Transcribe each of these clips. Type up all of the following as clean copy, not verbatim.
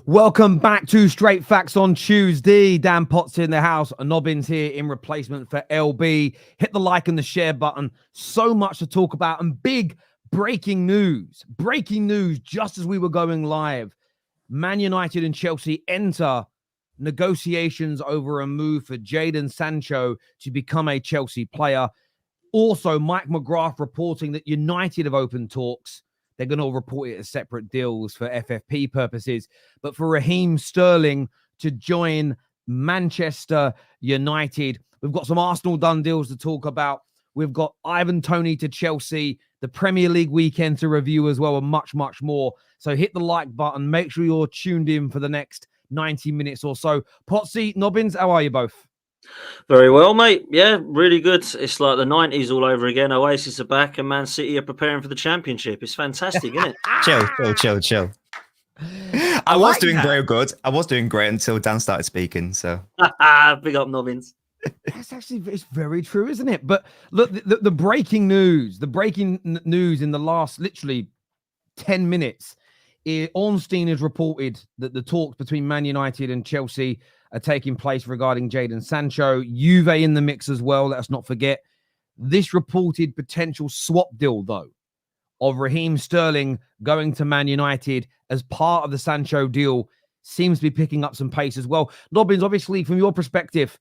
Welcome back to Straight Facts on Tuesday. Dan Potts in the house. Nobbins here in replacement for LB. Hit the like and the share button. So much to talk about and big breaking news. Breaking news just as we were going live. Man United and Chelsea enter negotiations over a move for Jadon Sancho to become a Chelsea player. Also, Mike McGrath reporting that United have opened talks. They're going to report it as separate deals for FFP purposes. But for Raheem Sterling to join Manchester United, we've got some Arsenal done deals to talk about. We've got Toney to Chelsea, the Premier League weekend to review as well, and much, much more. So hit the like button. Make sure you're tuned in for the next 90 minutes or so. Potsy, Nobbins, how are you both? Very well, mate. Yeah, really good. It's like the 90s all over again. Oasis are back and Man City are preparing for the championship. It's fantastic, isn't it? Chill. I was doing very good. I was doing great until Dan started speaking. So big up Nobbins. It's very true, isn't it? But look, the breaking news in the last literally 10 minutes. Ornstein has reported that the talks between Man United and Chelsea are taking place regarding Jadon Sancho. Juve in the mix as well. Let us not forget this reported potential swap deal, though, of Raheem Sterling going to Man United as part of the Sancho deal seems to be picking up some pace as well. Nobbins, obviously, from your perspective,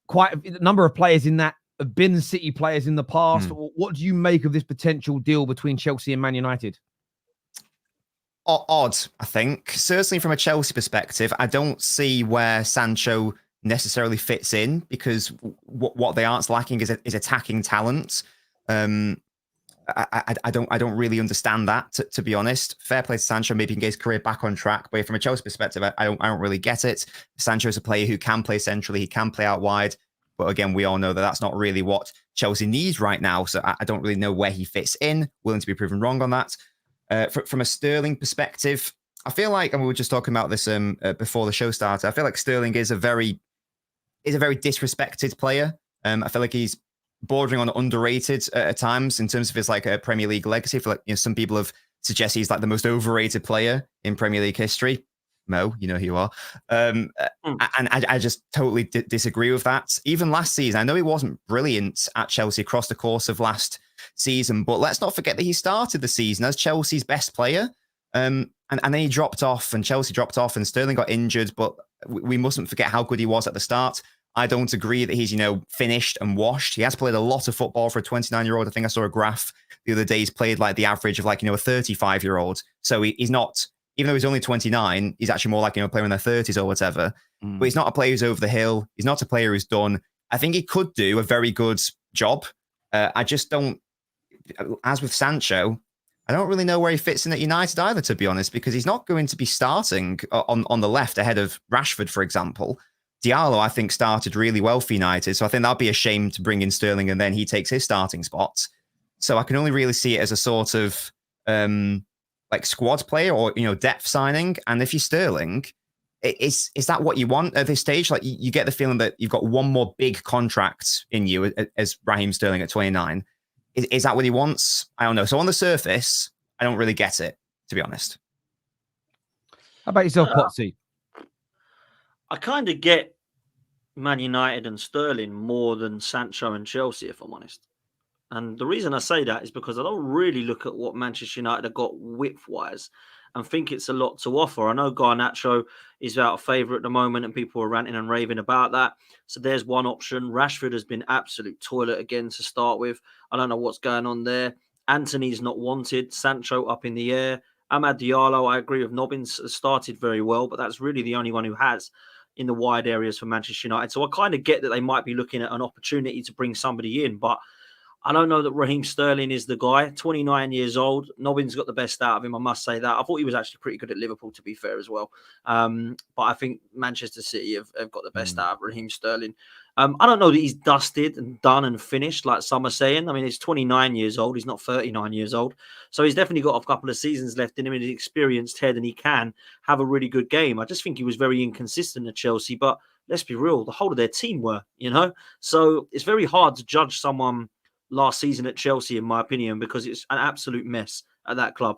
quite a number of players in that have been City players in the past. What do you make of this potential deal between Chelsea and Man United? Odd, I think. Certainly from a Chelsea perspective, I don't see where Sancho necessarily fits in because what they aren't lacking is attacking talent. I don't really understand that, to be honest. Fair play to Sancho, maybe he can get his career back on track. But from a Chelsea perspective, I don't really get it. Sancho's a player who can play centrally, he can play out wide. But again, we all know that that's not really what Chelsea needs right now. So I don't really know where he fits in. Willing to be proven wrong on that. From a Sterling perspective, I feel like, and we were just talking about this before the show started, I feel like Sterling is a very disrespected player. I feel like he's bordering on underrated at times in terms of his Premier League legacy. I feel like some people have suggested he's like the most overrated player in Premier League history. Mo, you know who you are. And I just totally disagree with that. Even last season, I know he wasn't brilliant at Chelsea across the course of last season, but let's not forget that he started the season as Chelsea's best player. And then he dropped off and Chelsea dropped off and Sterling got injured, but we mustn't forget how good he was at the start. I don't agree that he's, finished and washed. He has played a lot of football for a 29-year-old. I think I saw a graph the other day. He's played like the average of a 35-year-old. So he's not, even though he's only 29, he's actually more like, a player in their 30s or whatever. But he's not a player who's over the hill. He's not a player who's done. I think he could do a very good job. I just don't, as with Sancho, I don't really know where he fits in at United either, to be honest, because he's not going to be starting on the left ahead of Rashford, for example. Diallo, I think, started really well for United. So I think that'd be a shame to bring in Sterling and then he takes his starting spot. So I can only really see it as a sort of squad player or, depth signing. And if you're Sterling, is that what you want at this stage? Like you get the feeling that you've got one more big contract in you as Raheem Sterling at 29. Is that what he wants? I don't know. So on the surface, I don't really get it, to be honest. How about yourself, Potsy? I kind of get Man United and Sterling more than Sancho and Chelsea, if I'm honest. And the reason I say that is because I don't really look at what Manchester United have got width-wise and think it's a lot to offer. I know Garnacho is out of favour at the moment and people are ranting and raving about that. So there's one option. Rashford has been absolute toilet again to start with. I don't know what's going on there. Anthony's not wanted. Sancho up in the air. Amad Diallo, I agree with Nobbins, has started very well, but that's really the only one who has in the wide areas for Manchester United. So I kind of get that they might be looking at an opportunity to bring somebody in, but I don't know that Raheem Sterling is the guy. 29 years old. Nobbins got the best out of him, I must say that. I thought he was actually pretty good at Liverpool, to be fair, as well. But I think Manchester City have got the best out of Raheem Sterling. I don't know that he's dusted and done and finished, like some are saying. I mean, he's 29 years old. He's not 39 years old. So he's definitely got a couple of seasons left in him. He's experienced head and he can have a really good game. I just think he was very inconsistent at Chelsea. But let's be real, the whole of their team were, So it's very hard to judge someone last season at Chelsea, in my opinion, because it's an absolute mess at that club.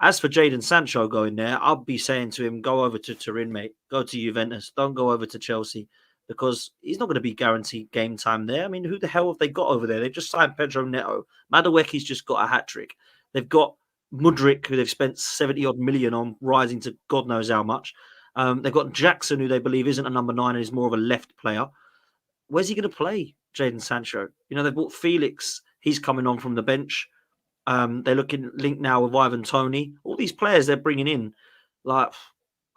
As for Jadon Sancho going there, I'll be saying to him, go over to Turin, mate. Go to Juventus. Don't go over to Chelsea because he's not going to be guaranteed game time there. I mean, who the hell have they got over there? They've just signed Pedro Neto. Madueke's just got a hat-trick. They've got Mudryk, who they've spent 70-odd million on, rising to God knows how much. They've got Jackson, who they believe isn't a number 9 and is more of a left player. Where's he going to play, Jadon Sancho? You know, they've bought Felix. He's coming on from the bench. They're looking linked now with Ivan Toney. All these players they're bringing in, like,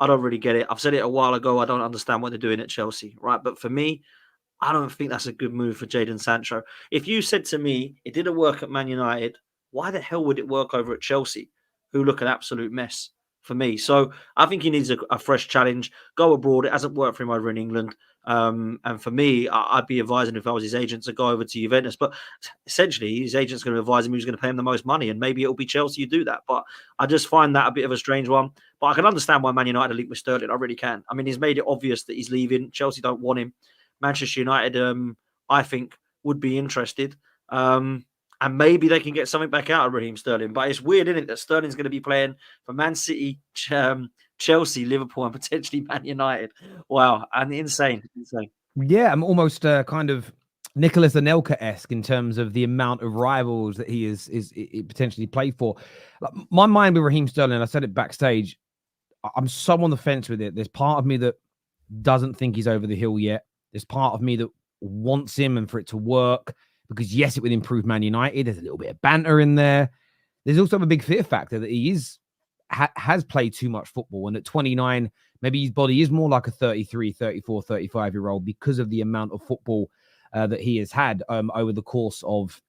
I don't really get it. I've said it a while ago. I don't understand what they're doing at Chelsea, right? But for me, I don't think that's a good move for Jadon Sancho. If you said to me it didn't work at Man United, why the hell would it work over at Chelsea, who look an absolute mess for me? So I think he needs a fresh challenge. Go abroad. It hasn't worked for him over in England. And for me, I'd be advising if I was his agent to go over to Juventus. But essentially, his agent's going to advise him who's going to pay him the most money. And maybe it'll be Chelsea who do that. But I just find that a bit of a strange one. But I can understand why Man United are linked with Sterling. I really can. I mean, he's made it obvious that he's leaving. Chelsea don't want him. Manchester United, I think, would be interested. And maybe they can get something back out of Raheem Sterling. But it's weird, isn't it, that Sterling's going to be playing for Man City, Chelsea, Liverpool, and potentially Man United. Wow. And insane. Yeah, I'm almost kind of Nicolas Anelka-esque in terms of the amount of rivals that he is potentially played for. My mind with Raheem Sterling, I said it backstage, I'm so on the fence with it. There's part of me that doesn't think he's over the hill yet. There's part of me that wants him and for it to work because, yes, it would improve Man United. There's a little bit of banter in there. There's also a big fear factor that he has played too much football. And at 29, maybe his body is more like a 33, 34, 35-year-old because of the amount of football that he has had over the course of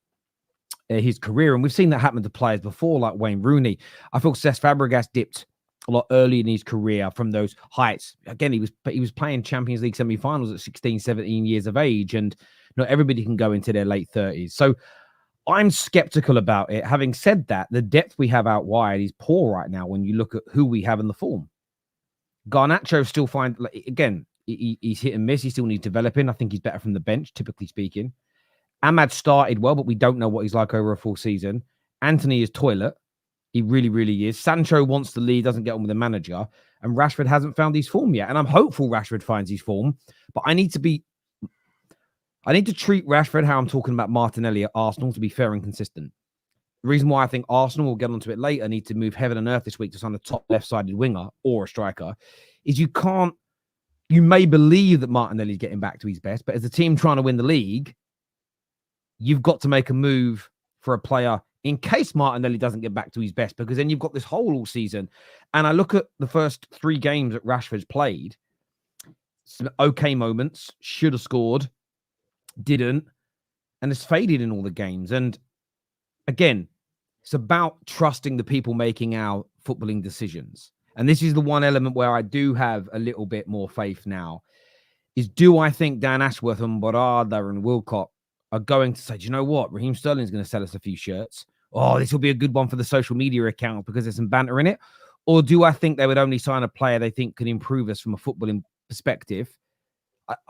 his career. And we've seen that happen to players before, like Wayne Rooney. I feel Cesc Fabregas dipped a lot early in his career from those heights. Again, he was playing Champions League semi-finals at 16, 17 years of age, and not everybody can go into their late 30s. So I'm skeptical about it. Having said that, the depth we have out wide is poor right now when you look at who we have in the form. Garnacho still again, he's hit and miss. He still needs developing. I think he's better from the bench, typically speaking. Ahmad started well, but we don't know what he's like over a full season. Anthony is toilet. He really, really is. Sancho wants to lead, doesn't get on with the manager. And Rashford hasn't found his form yet. And I'm hopeful Rashford finds his form. But I need to treat Rashford how I'm talking about Martinelli at Arsenal, to be fair and consistent. The reason why I think Arsenal, we'll get onto it later, need to move heaven and earth this week to sign a top left-sided winger or a striker, is you may believe that Martinelli's getting back to his best, but as a team trying to win the league, you've got to make a move for a player in case Martinelli doesn't get back to his best, because then you've got this hole all season. And I look at the first 3 games that Rashford's played, some okay moments, should have scored, didn't, and it's faded in all the games. And again, it's about trusting the people making our footballing decisions. And this is the one element where I do have a little bit more faith now, is do I think Dan Ashworth and Barada and Wilcott are going to say, do you know what? Raheem Sterling's going to sell us a few shirts. Oh, this will be a good one for the social media account because there's some banter in it. Or do I think they would only sign a player they think can improve us from a footballing perspective?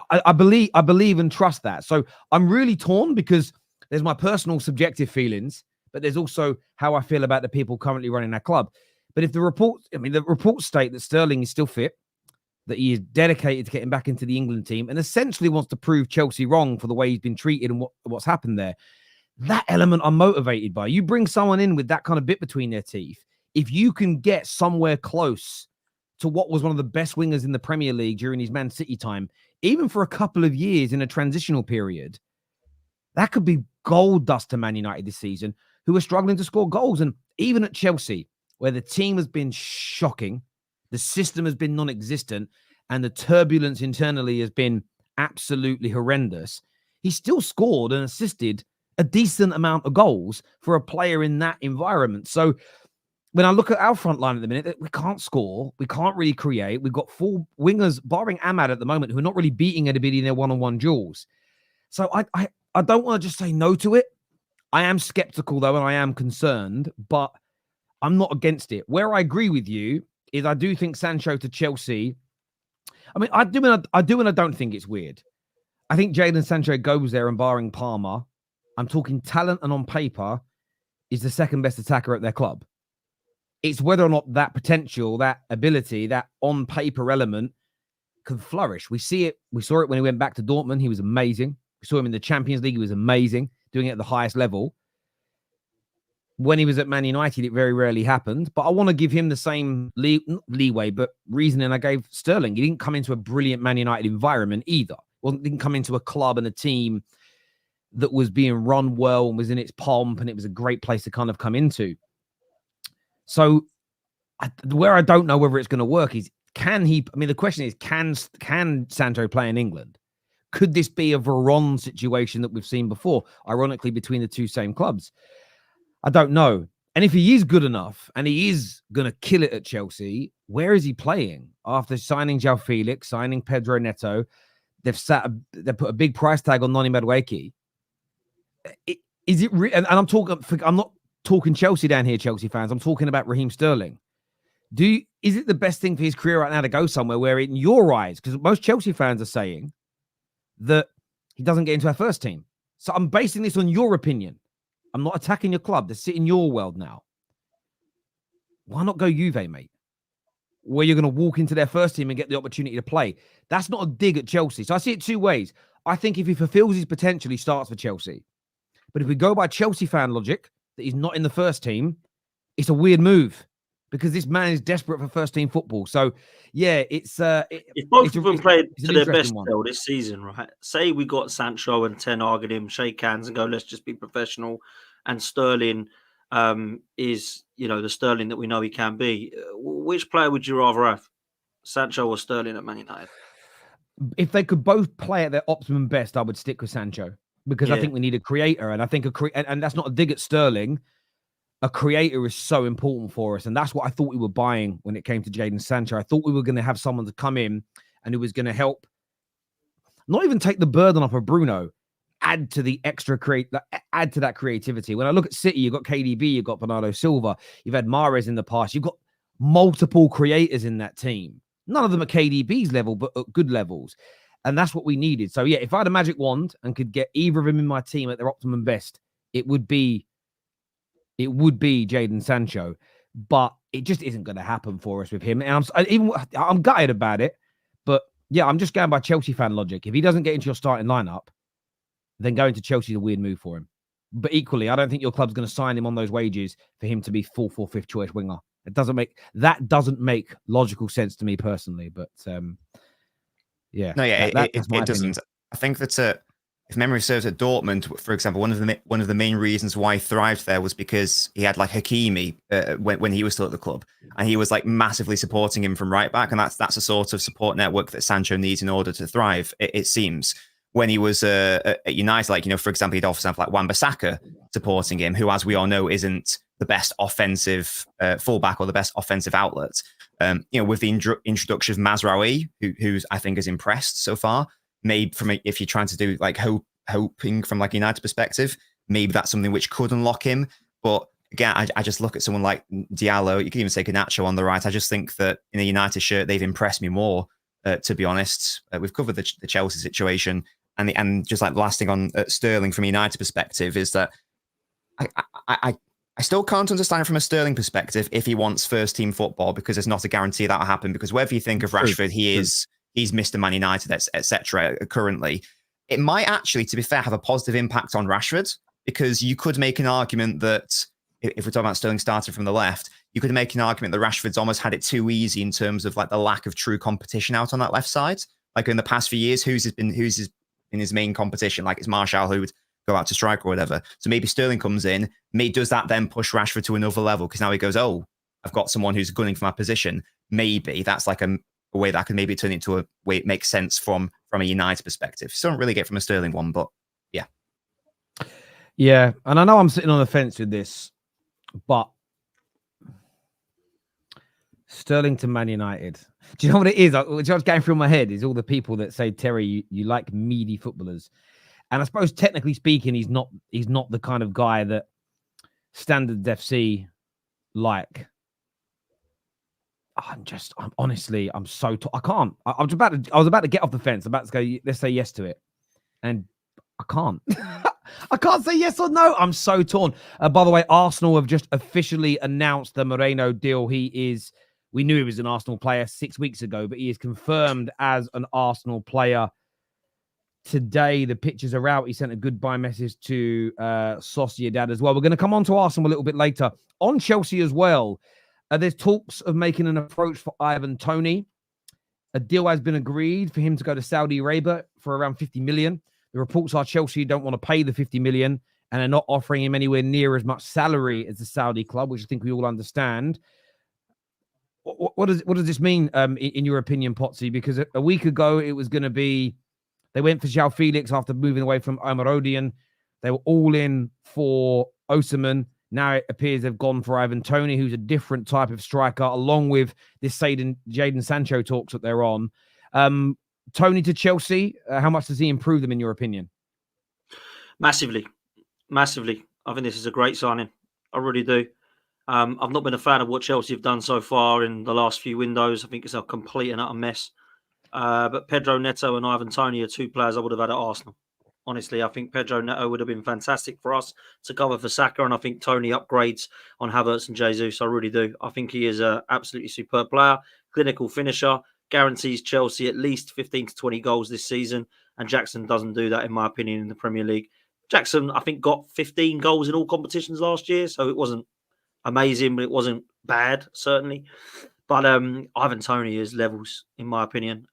I believe and trust that. So I'm really torn because there's my personal subjective feelings, but there's also how I feel about the people currently running that club. But if the reports state that Sterling is still fit, that he is dedicated to getting back into the England team and essentially wants to prove Chelsea wrong for the way he's been treated and what's happened there, that element I'm motivated by. You bring someone in with that kind of bit between their teeth, if you can get somewhere close to what was one of the best wingers in the Premier League during his Man City time, even for a couple of years in a transitional period, that could be gold dust to Man United this season, who are struggling to score goals. And even at Chelsea, where the team has been shocking, the system has been non-existent, and the turbulence internally has been absolutely horrendous, he still scored and assisted a decent amount of goals for a player in that environment. So when I look at our front line at the minute, we can't score. We can't really create. We've got 4 wingers, barring Ahmad at the moment, who are not really beating anybody in their one-on-one duels. So I don't want to just say no to it. I am skeptical, though, and I am concerned, but I'm not against it. Where I agree with you is I do think Sancho to Chelsea. I mean, I do and I don't think it's weird. I think Jadon Sancho goes there and barring Palmer, I'm talking talent and on paper, is the second best attacker at their club. It's whether or not that potential, that ability, that on paper element can flourish. We see it. We saw it when he went back to Dortmund. He was amazing. We saw him in the Champions League. He was amazing, doing it at the highest level. When he was at Man United, it very rarely happened. But I want to give him the same leeway, but reasoning I gave Sterling. He didn't come into a brilliant Man United environment either. Well, didn't come into a club and a team that was being run well and was in its pomp, and it was a great place to kind of come into. So where I don't know whether it's going to work is, can he? I mean, the question is, can Sancho play in England? Could this be a Veron situation that we've seen before, ironically, between the two same clubs? I don't know. And if he is good enough and he is going to kill it at Chelsea, where is he playing? After signing João Felix, signing Pedro Neto, they've put a big price tag on Noni Madueke. Is it and I'm not talking Chelsea down here, Chelsea fans. I'm talking about Raheem Sterling. Is it the best thing for his career right now to go somewhere where, in your eyes, because most Chelsea fans are saying that he doesn't get into our first team. So I'm basing this on your opinion. I'm not attacking your club. They sit in your world now. Why not go Juve, mate? Where you're going to walk into their first team and get the opportunity to play. That's not a dig at Chelsea. So I see it two ways. I think if he fulfills his potential, he starts for Chelsea. But if we go by Chelsea fan logic, that he's not in the first team, it's a weird move because this man is desperate for first team football. So, yeah, if both of them played to their best this season, right? Say we got Sancho and Ten Hag at him, shake hands and go, let's just be professional. And Sterling is, the Sterling that we know he can be. Which player would you rather have, Sancho or Sterling at Man United? If they could both play at their optimum best, I would stick with Sancho because I think we need a creator, and I think and that's not a dig at Sterling. A creator is so important for us, and that's what I thought we were buying when it came to Jadon Sancho. I thought we were going to have someone to come in and who was going to help, not even take the burden off of Bruno, add to the add to that creativity. When I look at City, you've got KDB, you've got Bernardo Silva, you've had Mahrez in the past, you've got multiple creators in that team. None of them at KDB's level, but at good levels. And that's what we needed. So, yeah, if I had a magic wand and could get either of them in my team at their optimum best, it would be Jadon Sancho. But it just isn't going to happen for us with him. And I'm gutted about it. But, yeah, I'm just going by Chelsea fan logic. If he doesn't get into your starting lineup, then going to Chelsea is a weird move for him. But equally, I don't think your club's going to sign him on those wages for him to be full 4th choice winger. That doesn't make logical sense to me personally. But yeah, it doesn't. I think that if memory serves, at Dortmund, for example, one of the main reasons why he thrived there was because he had like Hakimi when he was still at the club, and he was like massively supporting him from right back, and that's a sort of support network that Sancho needs in order to thrive. It seems. When he was at United, for example, he'd often have like Wan-Bissaka supporting him, who, as we all know, isn't the best offensive fullback or the best offensive outlet. With the introduction of Mazraoui, who's I think has impressed so far. Maybe if you're trying to do like hoping from like United perspective, maybe that's something which could unlock him. But again, I just look at someone like Diallo. You can even say Garnacho on the right. I just think that in a United shirt, they've impressed me more. To be honest, we've covered the Chelsea situation. And just like the last thing on Sterling from a United perspective is that I still can't understand from a Sterling perspective if he wants first team football, because there's not a guarantee that will happen. Because whether you think of Rashford, he's Mr. Man United, etc. Currently, it might actually, to be fair, have a positive impact on Rashford, because you could make an argument that if we're talking about Sterling starting from the left, you could make an argument that Rashford's almost had it too easy in terms of like the lack of true competition out on that left side. Like in the past few years, who's in his main competition, like it's Martial who would go out to strike or whatever. So maybe Sterling comes in, does that then push Rashford to another level? Because now he goes, oh, I've got someone who's gunning for my position. Maybe that's like a way that I can maybe turn into a way it makes sense from a United perspective. So I don't really get from a Sterling one, but yeah. Yeah, and I know I'm sitting on the fence with this, but Sterling to Man United. Do you know what it is? What's going through my head is all the people that say, Terry, you like meaty footballers. And I suppose technically speaking, he's not the kind of guy that Standard FC like. I can't. I was about to get off the fence. I'm about to go, let's say yes to it. And I can't. I can't say yes or no. I'm so torn. By the way, Arsenal have just officially announced the Merino deal. We knew he was an Arsenal player 6 weeks ago, but he is confirmed as an Arsenal player today. The pictures are out. He sent a goodbye message to Sociedad as well. We're going to come on to Arsenal a little bit later. On Chelsea as well, there's talks of making an approach for Ivan Toney. A deal has been agreed for him to go to Saudi Arabia for around 50 million. The reports are Chelsea don't want to pay the 50 million and are not offering him anywhere near as much salary as the Saudi club, which I think we all understand. What does this mean, in your opinion, Potsy? Because a week ago, it was going to be, they went for João Felix after moving away from Omarodian. They were all in for Osimhen. Now it appears they've gone for Ivan Toney, who's a different type of striker, along with this Jadon Sancho talks that they're on. Toney to Chelsea, how much does he improve them, in your opinion? Massively. Massively. I think this is a great signing. I really do. I've not been a fan of what Chelsea have done so far in the last few windows. I think it's a complete and utter mess. But Pedro Neto and Ivan Toney are two players I would have had at Arsenal. Honestly, I think Pedro Neto would have been fantastic for us to cover for Saka, and I think Toney upgrades on Havertz and Jesus. I really do. I think he is an absolutely superb player, clinical finisher, guarantees Chelsea at least 15 to 20 goals this season, and Jackson doesn't do that, in my opinion, in the Premier League. Jackson, I think, got 15 goals in all competitions last year, so it wasn't amazing, but it wasn't bad, certainly. But Ivan Toney is levels, in my opinion.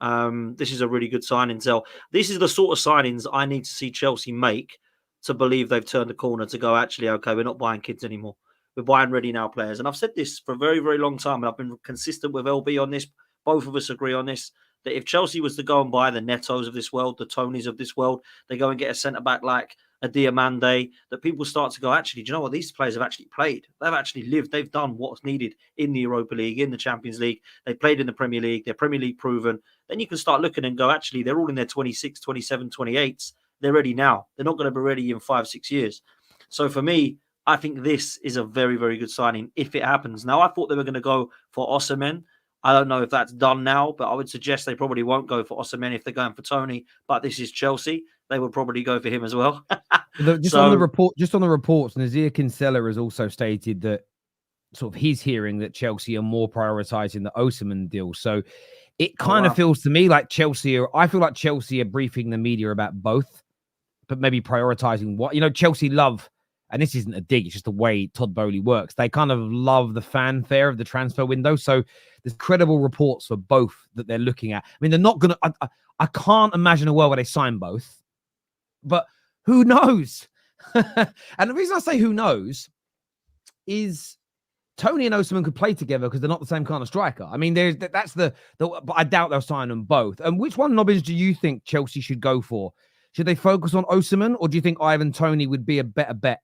This is a really good signing. So this is the sort of signings I need to see Chelsea make to believe they've turned the corner, to go, actually, okay, we're not buying kids anymore. We're buying ready now players. And I've said this for a very, very long time, and I've been consistent with LB on this. Both of us agree on this, that if Chelsea was to go and buy the Netos of this world, the Toneys of this world, they go and get a centre-back like a Diamande, that people start to go, actually, do you know what? These players have actually played. They've actually lived. They've done what's needed in the Europa League, in the Champions League. They played in the Premier League. They're Premier League proven. Then you can start looking and go, actually, they're all in their 26, 27, 28s. They're ready now. They're not going to be ready in 5-6 years. So for me, I think this is a very, very good signing if it happens. Now, I thought they were going to go for Osimhen. I don't know if that's done now, but I would suggest they probably won't go for Osimhen if they're going for Toney. But this is Chelsea. They would probably go for him as well. On the reports, Nazir Kinsella has also stated that sort of he's hearing that Chelsea are more prioritizing the Osimhen deal. So it kind of feels to me like I feel like Chelsea are briefing the media about both, but maybe prioritizing what, Chelsea love, and this isn't a dig, it's just the way Todd Bowley works. They kind of love the fanfare of the transfer window. So there's credible reports for both that they're looking at. I mean, they're not going to, I can't imagine a world where they sign both, but who knows? And the reason I say who knows is Toney and Osimhen could play together because they're not the same kind of striker. I mean, but I doubt they'll sign them both. And which one, Nobbins, do you think Chelsea should go for? Should they focus on Osimhen, or do you think Ivan Toney would be a better bet?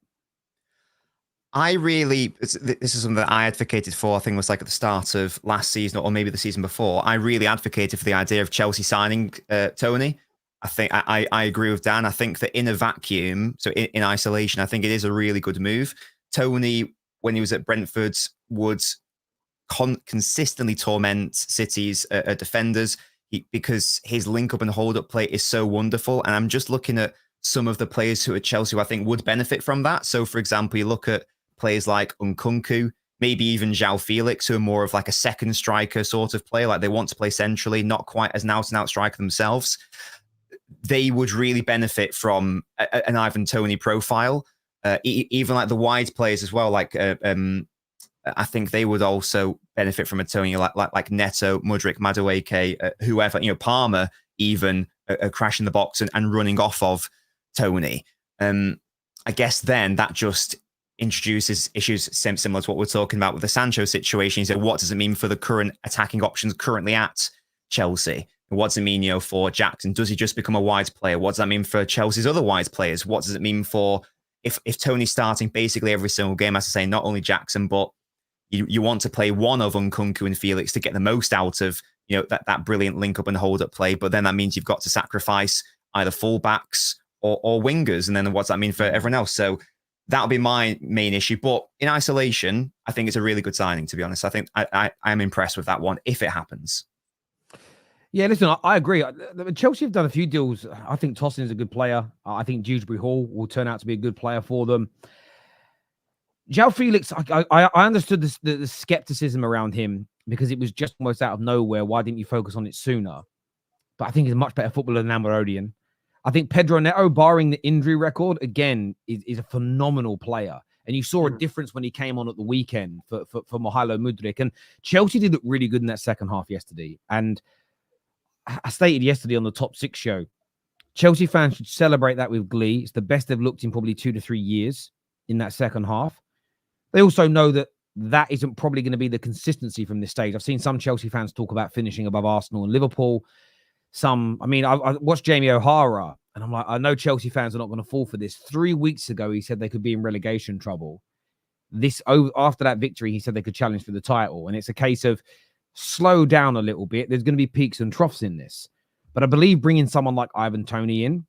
This is something that I advocated for, I think it was like at the start of last season or maybe the season before. I really advocated for the idea of Chelsea signing Toney. I think I agree with Dan. I think that in a vacuum, so in isolation, I think it is a really good move. Toney, when he was at Brentford, would consistently torment City's defenders because his link-up and hold-up play is so wonderful. And I'm just looking at some of the players who at Chelsea who I think would benefit from that. So, for example, you look at players like Nkunku, maybe even João Felix, who are more of like a second striker sort of player, like they want to play centrally, not quite as an out-and-out striker themselves. They would really benefit from an Ivan Toney profile. Even like the wide players as well, like I think they would also benefit from a Toney like Neto, Mudryk, Madueke, whoever, Palmer, even crashing the box and running off of Toney. I guess then that just introduces issues similar to what we're talking about with the Sancho situation. So what does it mean for the current attacking options currently at Chelsea? What does it mean, for Jackson? Does he just become a wide player? What does that mean for Chelsea's other wide players? What does it mean for if Toney's starting basically every single game, as I say, not only Jackson, but you want to play one of Nkunku and Felix to get the most out of that brilliant link up and hold up play, but then that means you've got to sacrifice either fullbacks or wingers, and then what's that mean for everyone else? So that'll be my main issue. But in isolation, I think it's a really good signing, to be honest. I think I'm impressed with that one if it happens. Yeah, listen, I agree. Chelsea have done a few deals. I think Tosin is a good player. I think Dewsbury Hall will turn out to be a good player for them. João Felix, I understood the skepticism around him because it was just almost out of nowhere. Why didn't you focus on it sooner? But I think he's a much better footballer than Amarodian. I think Pedro Neto, barring the injury record, again, is a phenomenal player. And you saw a difference when he came on at the weekend for Mihajlo Mudryk. And Chelsea did look really good in that second half yesterday. And I stated yesterday on the Top 6 show, Chelsea fans should celebrate that with glee. It's the best they've looked in probably 2 to 3 years in that second half. They also know that that isn't probably going to be the consistency from this stage. I've seen some Chelsea fans talk about finishing above Arsenal and Liverpool. I watched Jamie O'Hara, and I'm like, I know Chelsea fans are not going to fall for this. 3 weeks ago, he said they could be in relegation trouble. After that victory, he said they could challenge for the title. And it's a case of slow down a little bit. There's going to be peaks and troughs in this. But I believe bringing someone like Ivan Toney in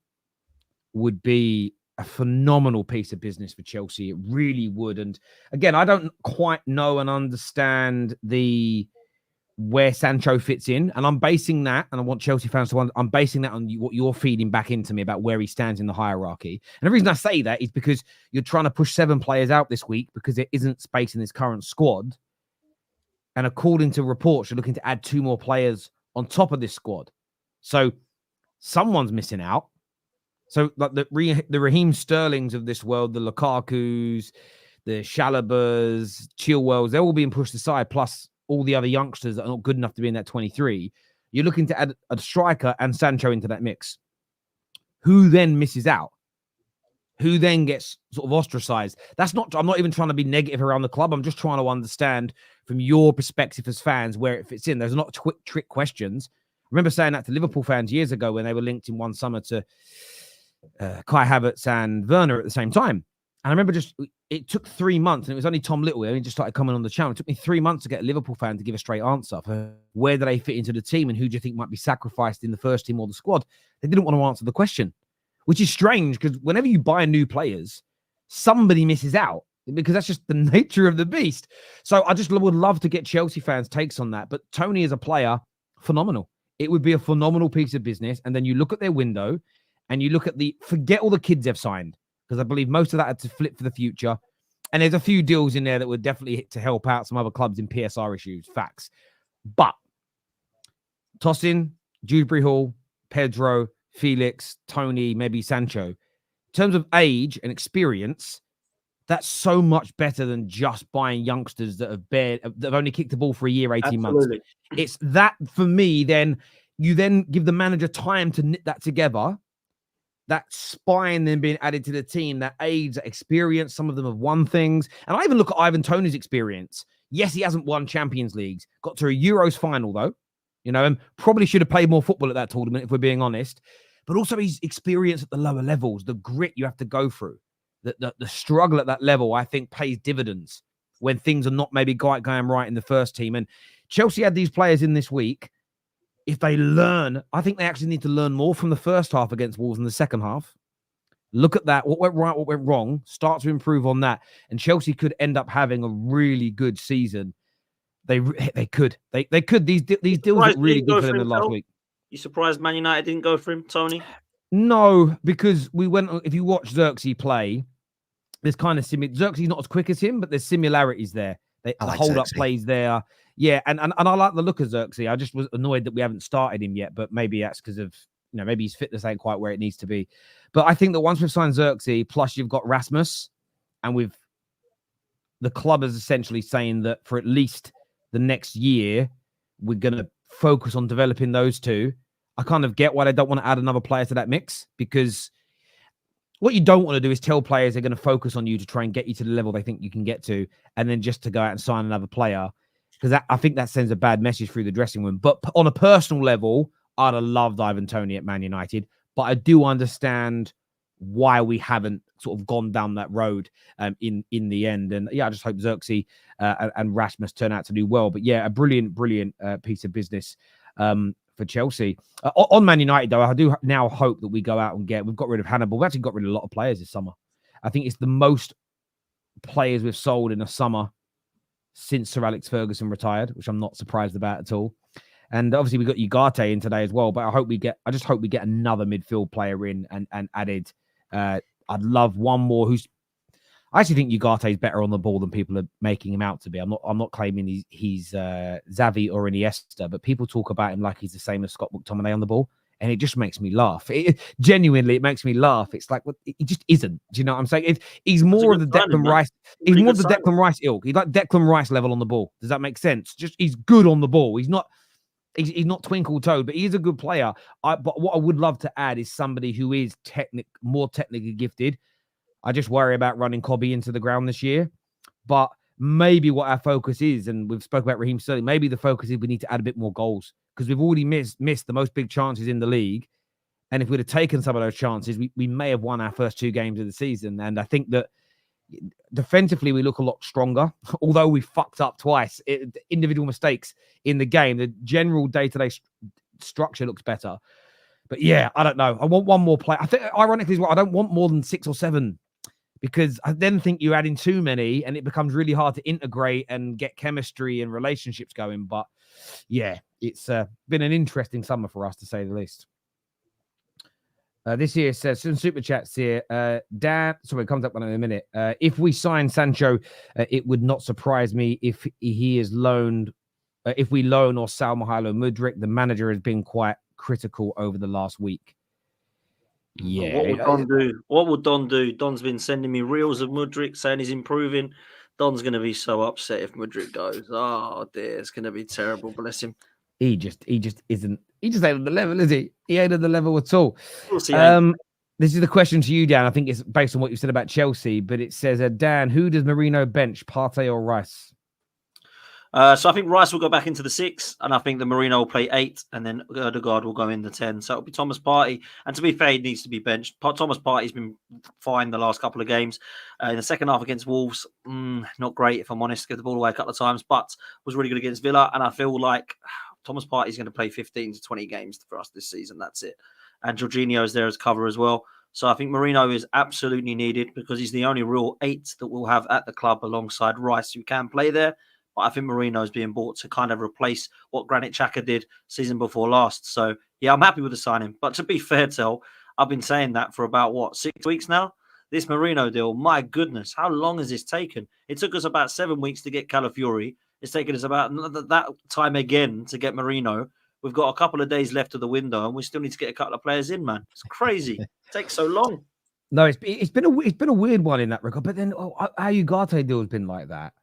would be a phenomenal piece of business for Chelsea. It really would. And again, I don't quite know and understand where Sancho fits in. And I'm basing that, and I want Chelsea fans to I'm basing that on what you're feeding back into me about where he stands in the hierarchy. And the reason I say that is because you're trying to push 7 players out this week because there isn't space in this current squad. And according to reports, you're looking to add 2 more players on top of this squad. So someone's missing out. So like the Raheem Sterlings of this world, the Lukakus, the Chalobahs, Chilwells, they're all being pushed aside, plus all the other youngsters that are not good enough to be in that 23. You're looking to add a striker and Sancho into that mix. Who then misses out? Who then gets sort of ostracized? I'm not even trying to be negative around the club. I'm just trying to understand from your perspective as fans where it fits in. There's not trick questions. I remember saying that to Liverpool fans years ago when they were linked in one summer to Kai Havertz and Werner at the same time. And I remember it took 3 months, and it was only Tom Little. He only just started coming on the channel. It took me 3 months to get a Liverpool fan to give a straight answer for where do they fit into the team and who do you think might be sacrificed in the first team or the squad. They didn't want to answer the question, which is strange because whenever you buy new players, somebody misses out because that's just the nature of the beast. So I just would love to get Chelsea fans' takes on that. But Toney as a player, phenomenal. It would be a phenomenal piece of business. And then you look at their window and you look at forget all the kids they've signed, because I believe most of that had to flip for the future. And there's a few deals in there that would definitely hit to help out some other clubs in PSR issues, facts. But Tosin, Dewsbury Hall, Pedro, Felix, Toney, maybe Sancho. In terms of age and experience, that's so much better than just buying youngsters that have only kicked the ball for a year, 18 months. It's that for me, then you then give the manager time to knit that together. That spine then being added to the team, that age, that experience. Some of them have won things. And I even look at Ivan Toney's experience. Yes, he hasn't won Champions Leagues. Got to a Euros final, though. And probably should have played more football at that tournament, if we're being honest. But also his experience at the lower levels, the grit you have to go through, the struggle at that level, I think pays dividends when things are not maybe quite going right in the first team. And Chelsea had these players in this week. If they learn, I think they actually need to learn more from the first half against Wolves in the second half. Look at that. What went right, what went wrong. Start to improve on that. And Chelsea could end up having a really good season. They could. They could. These deals look really good for them in the last week. You surprised Man United didn't go for him, Toney? No, because if you watch Xerxes play, there's kind of Xerxes not as quick as him, but there's similarities there. The hold-up plays there. Yeah, and I like the look of Xerxes. I just was annoyed that we haven't started him yet, but maybe that's because of, maybe his fitness ain't quite where it needs to be. But I think that once we've signed Xerxes, plus you've got Rasmus, and the club is essentially saying that for at least the next year, we're going to focus on developing those two. I kind of get why they don't want to add another player to that mix, because what you don't want to do is tell players they're going to focus on you to try and get you to the level they think you can get to, and then just to go out and sign another player. Because I think that sends a bad message through the dressing room. But on a personal level, I'd have loved Ivan Toney at Man United. But I do understand why we haven't sort of gone down that road in the end. And yeah, I just hope Xerxes and Rasmus turn out to do well. But yeah, a brilliant piece of business for Chelsea. On Man United, though, I do now hope that we go out and we've got rid of Hannibal. We've actually got rid of a lot of players this summer. I think it's the most players we've sold in a summer since Sir Alex Ferguson retired, which I'm not surprised about at all. And obviously we got Ugarte in today as well. But I just hope we get another midfield player in and added. I'd love one more I actually think Ugarte is better on the ball than people are making him out to be. I'm not claiming he's Xavi or Iniesta, but people talk about him like he's the same as Scott McTominay on the ball. And it just makes me laugh. Genuinely, it makes me laugh. It's like, well, he just isn't. Do you know what I'm saying? He's more of the Declan Rice. He's more of the Declan Rice ilk. He's like Declan Rice level on the ball. Does that make sense? Just he's good on the ball. He's not twinkle toed, but he's a good player. But what I would love to add is somebody who is more technically gifted. I just worry about running Cobby into the ground this year. But maybe what our focus is, and we've spoken about Raheem Sterling, maybe the focus is we need to add a bit more goals because we've already missed the most big chances in the league. And if we'd have taken some of those chances, we may have won our first 2 games of the season. And I think that defensively, we look a lot stronger, although we fucked up twice. Individual mistakes in the game. The general day-to-day structure looks better. But yeah, I don't know. I want one more player. I think, ironically, as well, I don't want more than 6 or 7 because I then think you add in too many and it becomes really hard to integrate and get chemistry and relationships going. But yeah, it's been an interesting summer for us, to say the least. This here says, some super chats here. Dan, sorry, it comes up in a minute. If we sign Sancho, it would not surprise me if he is loaned. If we loan or sell Mykhailo Mudryk, the manager has been quite critical over the last week. Yeah. What will Don do? What will Don do? Don's been sending me reels of Mudryk saying he's improving. Don's going to be so upset if Mudryk goes. Oh dear, it's going to be terrible. Bless him. He just isn't. He just ain't on the level, is he? He ain't on the level at all. This is the question to you, Dan. I think it's based on what you said about Chelsea, but it says, Dan, who does Merino bench, Partey or Rice? So I think Rice will go back into the 6, and I think the Merino will play 8, and then Ugarte will go in the 10. So it'll be Thomas Partey. And to be fair, he needs to be benched. Thomas Partey's been fine the last couple of games. In the second half against Wolves, not great, if I'm honest. Get the ball away a couple of times, but was really good against Villa. And I feel like Thomas Partey's going to play 15 to 20 games for us this season. That's it. And Jorginho's there as cover as well. So I think Merino is absolutely needed because he's the only real 8 that we'll have at the club alongside Rice, who can play there. But I think Merino is being bought to kind of replace what Granit Xhaka did season before last. So, yeah, I'm happy with the signing. But to be fair, I've been saying that for about, 6 weeks now? This Merino deal, my goodness, how long has this taken? It took us about 7 weeks to get Calafiori. It's taken us about that time again to get Merino. We've got a couple of days left of the window, and we still need to get a couple of players in, man. It's crazy. It takes so long. No, it's been a weird one in that regard. But then our Ugarte deal has been like that.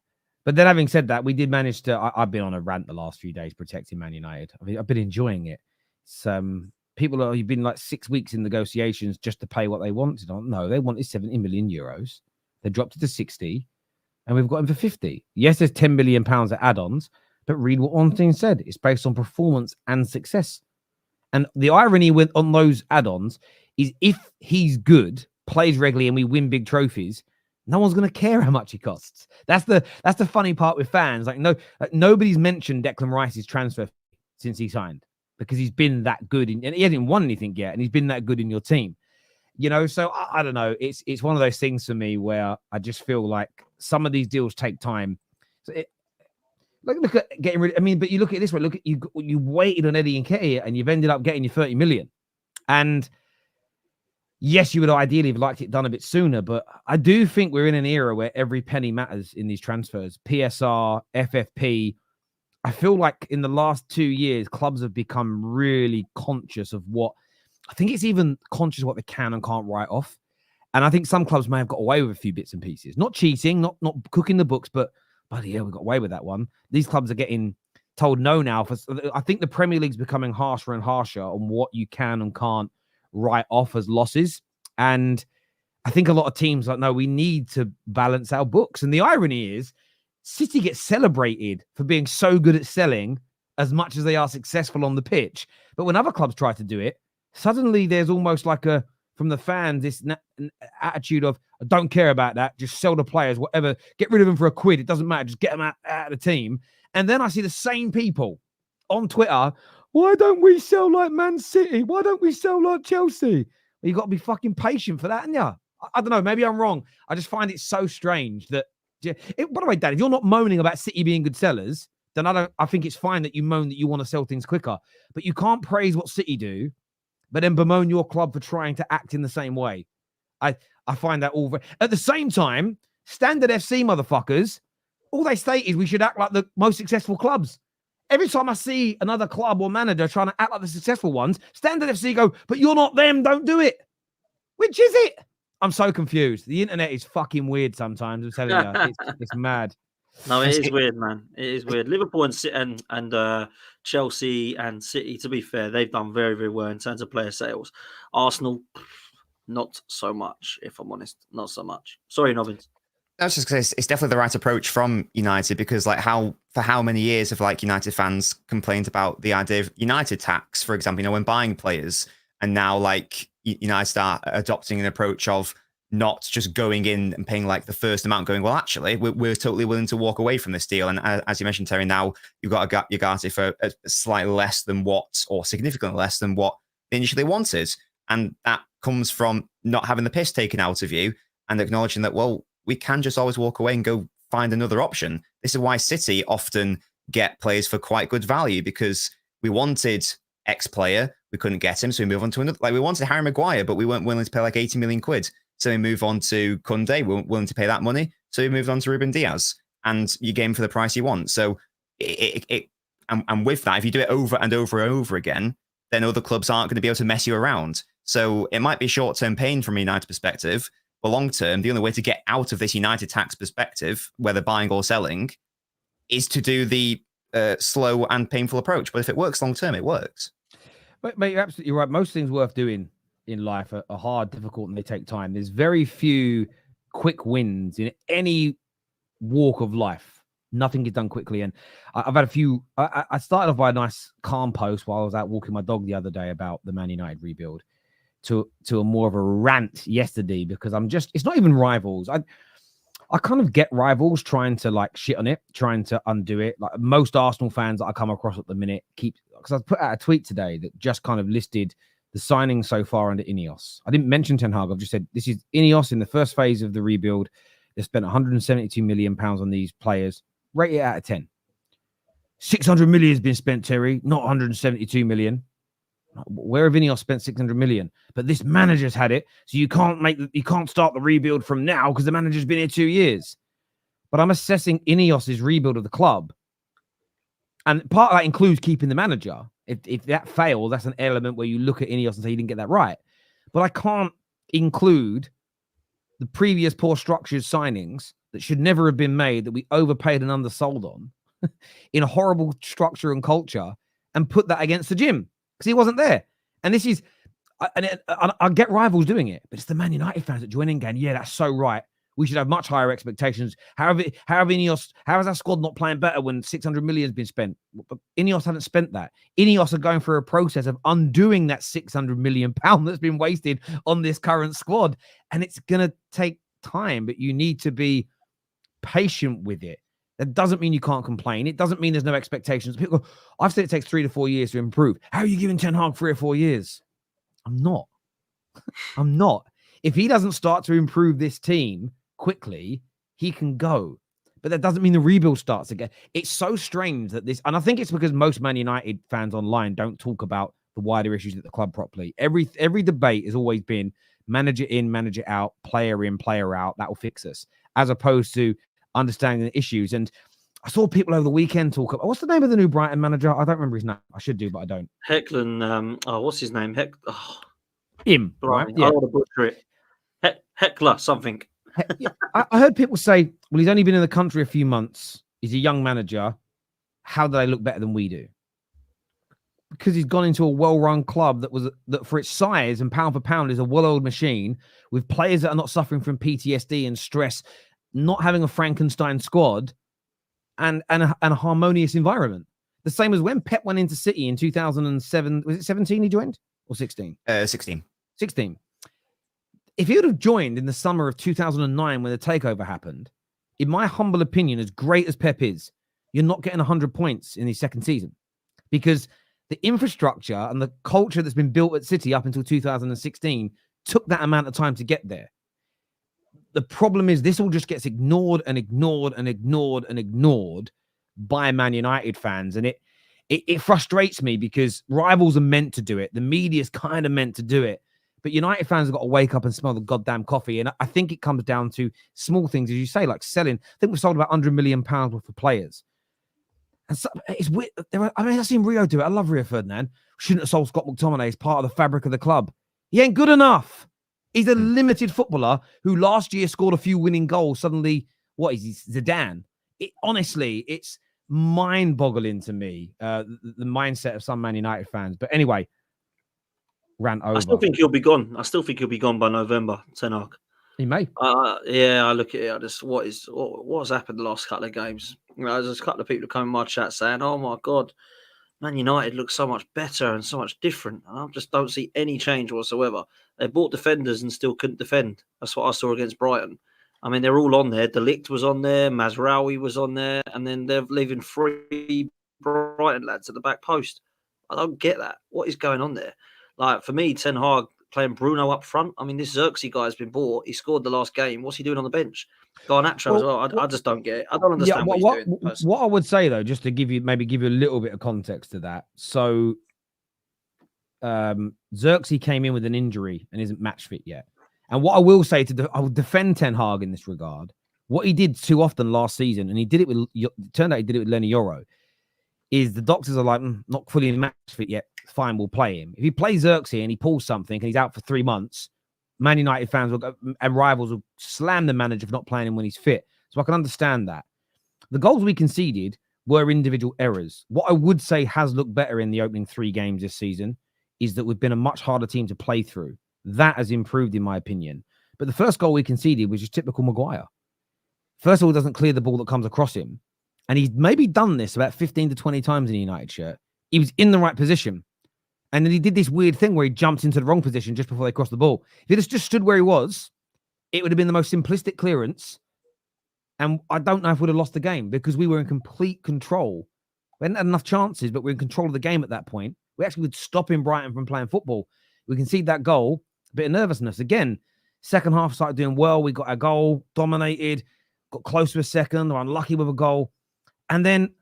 But then, having said that, we did manage to. I've been on a rant the last few days protecting Man United. I mean, I've been enjoying it. You've been like 6 weeks in negotiations just to pay what they wanted. No, they wanted 70 million euros. They dropped it to 60, and we've got him for 50. Yes, there's 10 million pounds of add-ons, but read what Ornstein said. It's based on performance and success. And the irony on those add-ons is if he's good, plays regularly, and we win big trophies, no one's going to care how much he costs. That's the funny part with fans. Nobody's mentioned Declan Rice's transfer since he signed because he's been that good and he hasn't won anything yet, and he's been that good in your team. So I don't know. It's one of those things for me where I just feel like some of these deals take time. So look at getting rid. I mean, but you look at it this way. Look at you waited on Eddie Nketiah and you've ended up getting your 30 million. And yes, you would ideally have liked it done a bit sooner, but I do think we're in an era where every penny matters in these transfers. PSR, FFP. I feel like in the last 2 years, clubs have become really conscious of I think it's even conscious of what they can and can't write off. And I think some clubs may have got away with a few bits and pieces. Not cheating, not cooking the books, but yeah, we got away with that one. These clubs are getting told no now. I think the Premier League's becoming harsher and harsher on what you can and can't write off as losses. And I think a lot of teams are like, no, we need to balance our books. And the irony is City gets celebrated for being so good at selling as much as they are successful on the pitch. But when other clubs try to do it, suddenly there's almost like from the fans, this attitude of, I don't care about that. Just sell the players, whatever. Get rid of them for a quid. It doesn't matter. Just get them out of the team. And then I see the same people on Twitter. Why don't we sell like Man City? Why don't we sell like Chelsea? Well, you got to be fucking patient for that, haven't you? I don't know. Maybe I'm wrong. I just find it so strange that. By the way, Dad, if you're not moaning about City being good sellers, then I think it's fine that you moan that you want to sell things quicker. But you can't praise what City do, but then bemoan your club for trying to act in the same way. I find that all very... At the same time, Standard FC motherfuckers, all they state is we should act like the most successful clubs. Every time I see another club or manager trying to act like the successful ones, Standard FC go, but you're not them, don't do it. Which is it? I'm so confused. The internet is fucking weird sometimes. I'm telling you, it's mad. No, it is weird, man. It is weird. Liverpool and Chelsea and City, to be fair, they've done very, very well in terms of player sales. Arsenal, not so much, if I'm honest. Not so much. Sorry, Nobbins. I was just going to say, it's definitely the right approach from United, because like for how many years have like United fans complained about the idea of United tax, for example, when buying players, and now like United are adopting an approach of not just going in and paying like the first amount, going, well, actually, we're totally willing to walk away from this deal. And as you mentioned, Terry, now you've got Ugarte for slightly less than what, or significantly less than what they initially wanted. And that comes from not having the piss taken out of you and acknowledging that, well, we can just always walk away and go find another option. This is why City often get players for quite good value, because we wanted X player, we couldn't get him, so we move on to another. Like we wanted Harry Maguire, but we weren't willing to pay like 80 million quid. So we move on to Koundé, we weren't willing to pay that money. So we moved on to Ruben Diaz, and you game for the price you want. So and with that, if you do it over and over and over again, then other clubs aren't going to be able to mess you around. So it might be short-term pain from a United perspective, but long-term, the only way to get out of this United tax perspective, whether buying or selling, is to do the slow and painful approach. But if it works long-term, it works. Mate, you're absolutely right. Most things worth doing in life are hard, difficult, and they take time. There's very few quick wins in any walk of life. Nothing gets done quickly. And I've had a few... I started off by a nice calm post while I was out walking my dog the other day about the Man United rebuild, to a more of a rant yesterday, because it's not even rivals. I kind of get rivals trying to like shit on it, trying to undo it. Like most Arsenal fans that I come across at the minute because I put out a tweet today that just kind of listed the signings so far under Ineos. I didn't mention Ten Hag. I've just said this is Ineos in the first phase of the rebuild. They spent 172 million pounds on these players. Rate it out of 10. 600 million has been spent, Terry, not 172 million. Where have Ineos spent 600 million? But this manager's had it, so you can't start the rebuild from now because the manager's been here 2 years. But I'm assessing Ineos's rebuild of the club, and part of that includes keeping the manager. If that fails, that's an element where you look at Ineos and say you didn't get that right. But I can't include the previous poor structured signings that should never have been made, that we overpaid and undersold on, in a horrible structure and culture, and put that against the gym. Because he wasn't there. And this is, I get rivals doing it, but it's the Man United fans that join in going, yeah, that's so right. We should have much higher expectations. How has our squad not playing better when 600 million has been spent? But Ineos haven't spent that. Ineos are going through a process of undoing that 600 million pound that's been wasted on this current squad. And it's going to take time, but you need to be patient with it. That doesn't mean you can't complain. It doesn't mean there's no expectations. People go, I've said it takes 3 to 4 years to improve. How are you giving Ten Hag 3 or 4 years? I'm not. I'm not. If he doesn't start to improve this team quickly, he can go. But that doesn't mean the rebuild starts again. It's so strange that this, and I think it's because most Man United fans online don't talk about the wider issues at the club properly. Every debate has always been manager in, manager out, player in, player out. That will fix us. As opposed to understanding the issues. And I saw people over the weekend talk about, what's the name of the new Brighton manager? I don't remember his name. I should do, but I don't. Hecklen, what's his name? Him, right? Yeah. I want to butcher it. Heckler, something. Yeah. I heard people say, well, he's only been in the country a few months. He's a young manager. How do they look better than we do? Because he's gone into a well-run club that for its size and pound for pound is a well-oiled machine with players that are not suffering from PTSD and stress, not having a Frankenstein squad, and a harmonious environment. The same as when Pep went into City in 2007. Was it 17 he joined? Or 16? 16. 16. If he would have joined in the summer of 2009 when the takeover happened, in my humble opinion, as great as Pep is, you're not getting 100 points in his second season. Because the infrastructure and the culture that's been built at City up until 2016 took that amount of time to get there. The problem is this all just gets ignored and ignored and ignored and ignored by Man United fans. And it frustrates me because rivals are meant to do it. The media's kind of meant to do it. But United fans have got to wake up and smell the goddamn coffee. And I think it comes down to small things, as you say, like selling. I think we've sold about £100 million worth of players. And so, it's weird. I've seen Rio do it. I love Rio Ferdinand. Shouldn't have sold Scott McTominay as part of the fabric of the club. He ain't good enough. He's a limited footballer who last year scored a few winning goals. Suddenly, what is he? Zidane. Honestly, it's mind-boggling to me, the mindset of some Man United fans. But anyway, rant over. I still think he'll be gone. I still think he'll be gone by November, Ten Hag. He may. Yeah, I look at it. I just what's happened the last couple of games. There's a couple of people come in my chat saying, "Oh my God, Man United looks so much better and so much different." And I just don't see any change whatsoever. They bought defenders and still couldn't defend. That's what I saw against Brighton. I mean, they're all on there. De Ligt was on there, Mazraoui was on there, and then they're leaving 3 Brighton lads at the back post. I don't get that. What is going on there? Like, for me, Ten Hag playing Bruno up front. I mean, this Xerxes guy has been bought. He scored the last game. What's he doing on the bench? Garnacho as well. I just don't get it. I don't understand what he's doing. Personally. What I would say, though, just to give you a little bit of context to that. So, Xerxes came in with an injury and isn't match fit yet. And what I will say I will defend Ten Hag in this regard. What he did too often last season, and he did it with, turned out he did it with Lenny Yoro, is the doctors are like, not fully match fit yet. Fine, we'll play him. If he plays Xerxes and he pulls something and he's out for 3 months, Man United fans will go, and rivals will slam the manager for not playing him when he's fit. So I can understand that. The goals we conceded were individual errors. What I would say has looked better in the opening 3 games this season is that we've been a much harder team to play through. That has improved, in my opinion. But the first goal we conceded was just typical Maguire. First of all, he doesn't clear the ball that comes across him. And he's maybe done this about 15 to 20 times in a United shirt. He was in the right position. And then he did this weird thing where he jumped into the wrong position just before they crossed the ball. If he just stood where he was, it would have been the most simplistic clearance. And I don't know if we'd have lost the game because we were in complete control. We hadn't had enough chances, but we're in control of the game at that point. We actually would stop in Brighton from playing football. We conceded that goal. A bit of nervousness. Again, second half started doing well. We got our goal, dominated, got close to a second, were unlucky with a goal. And then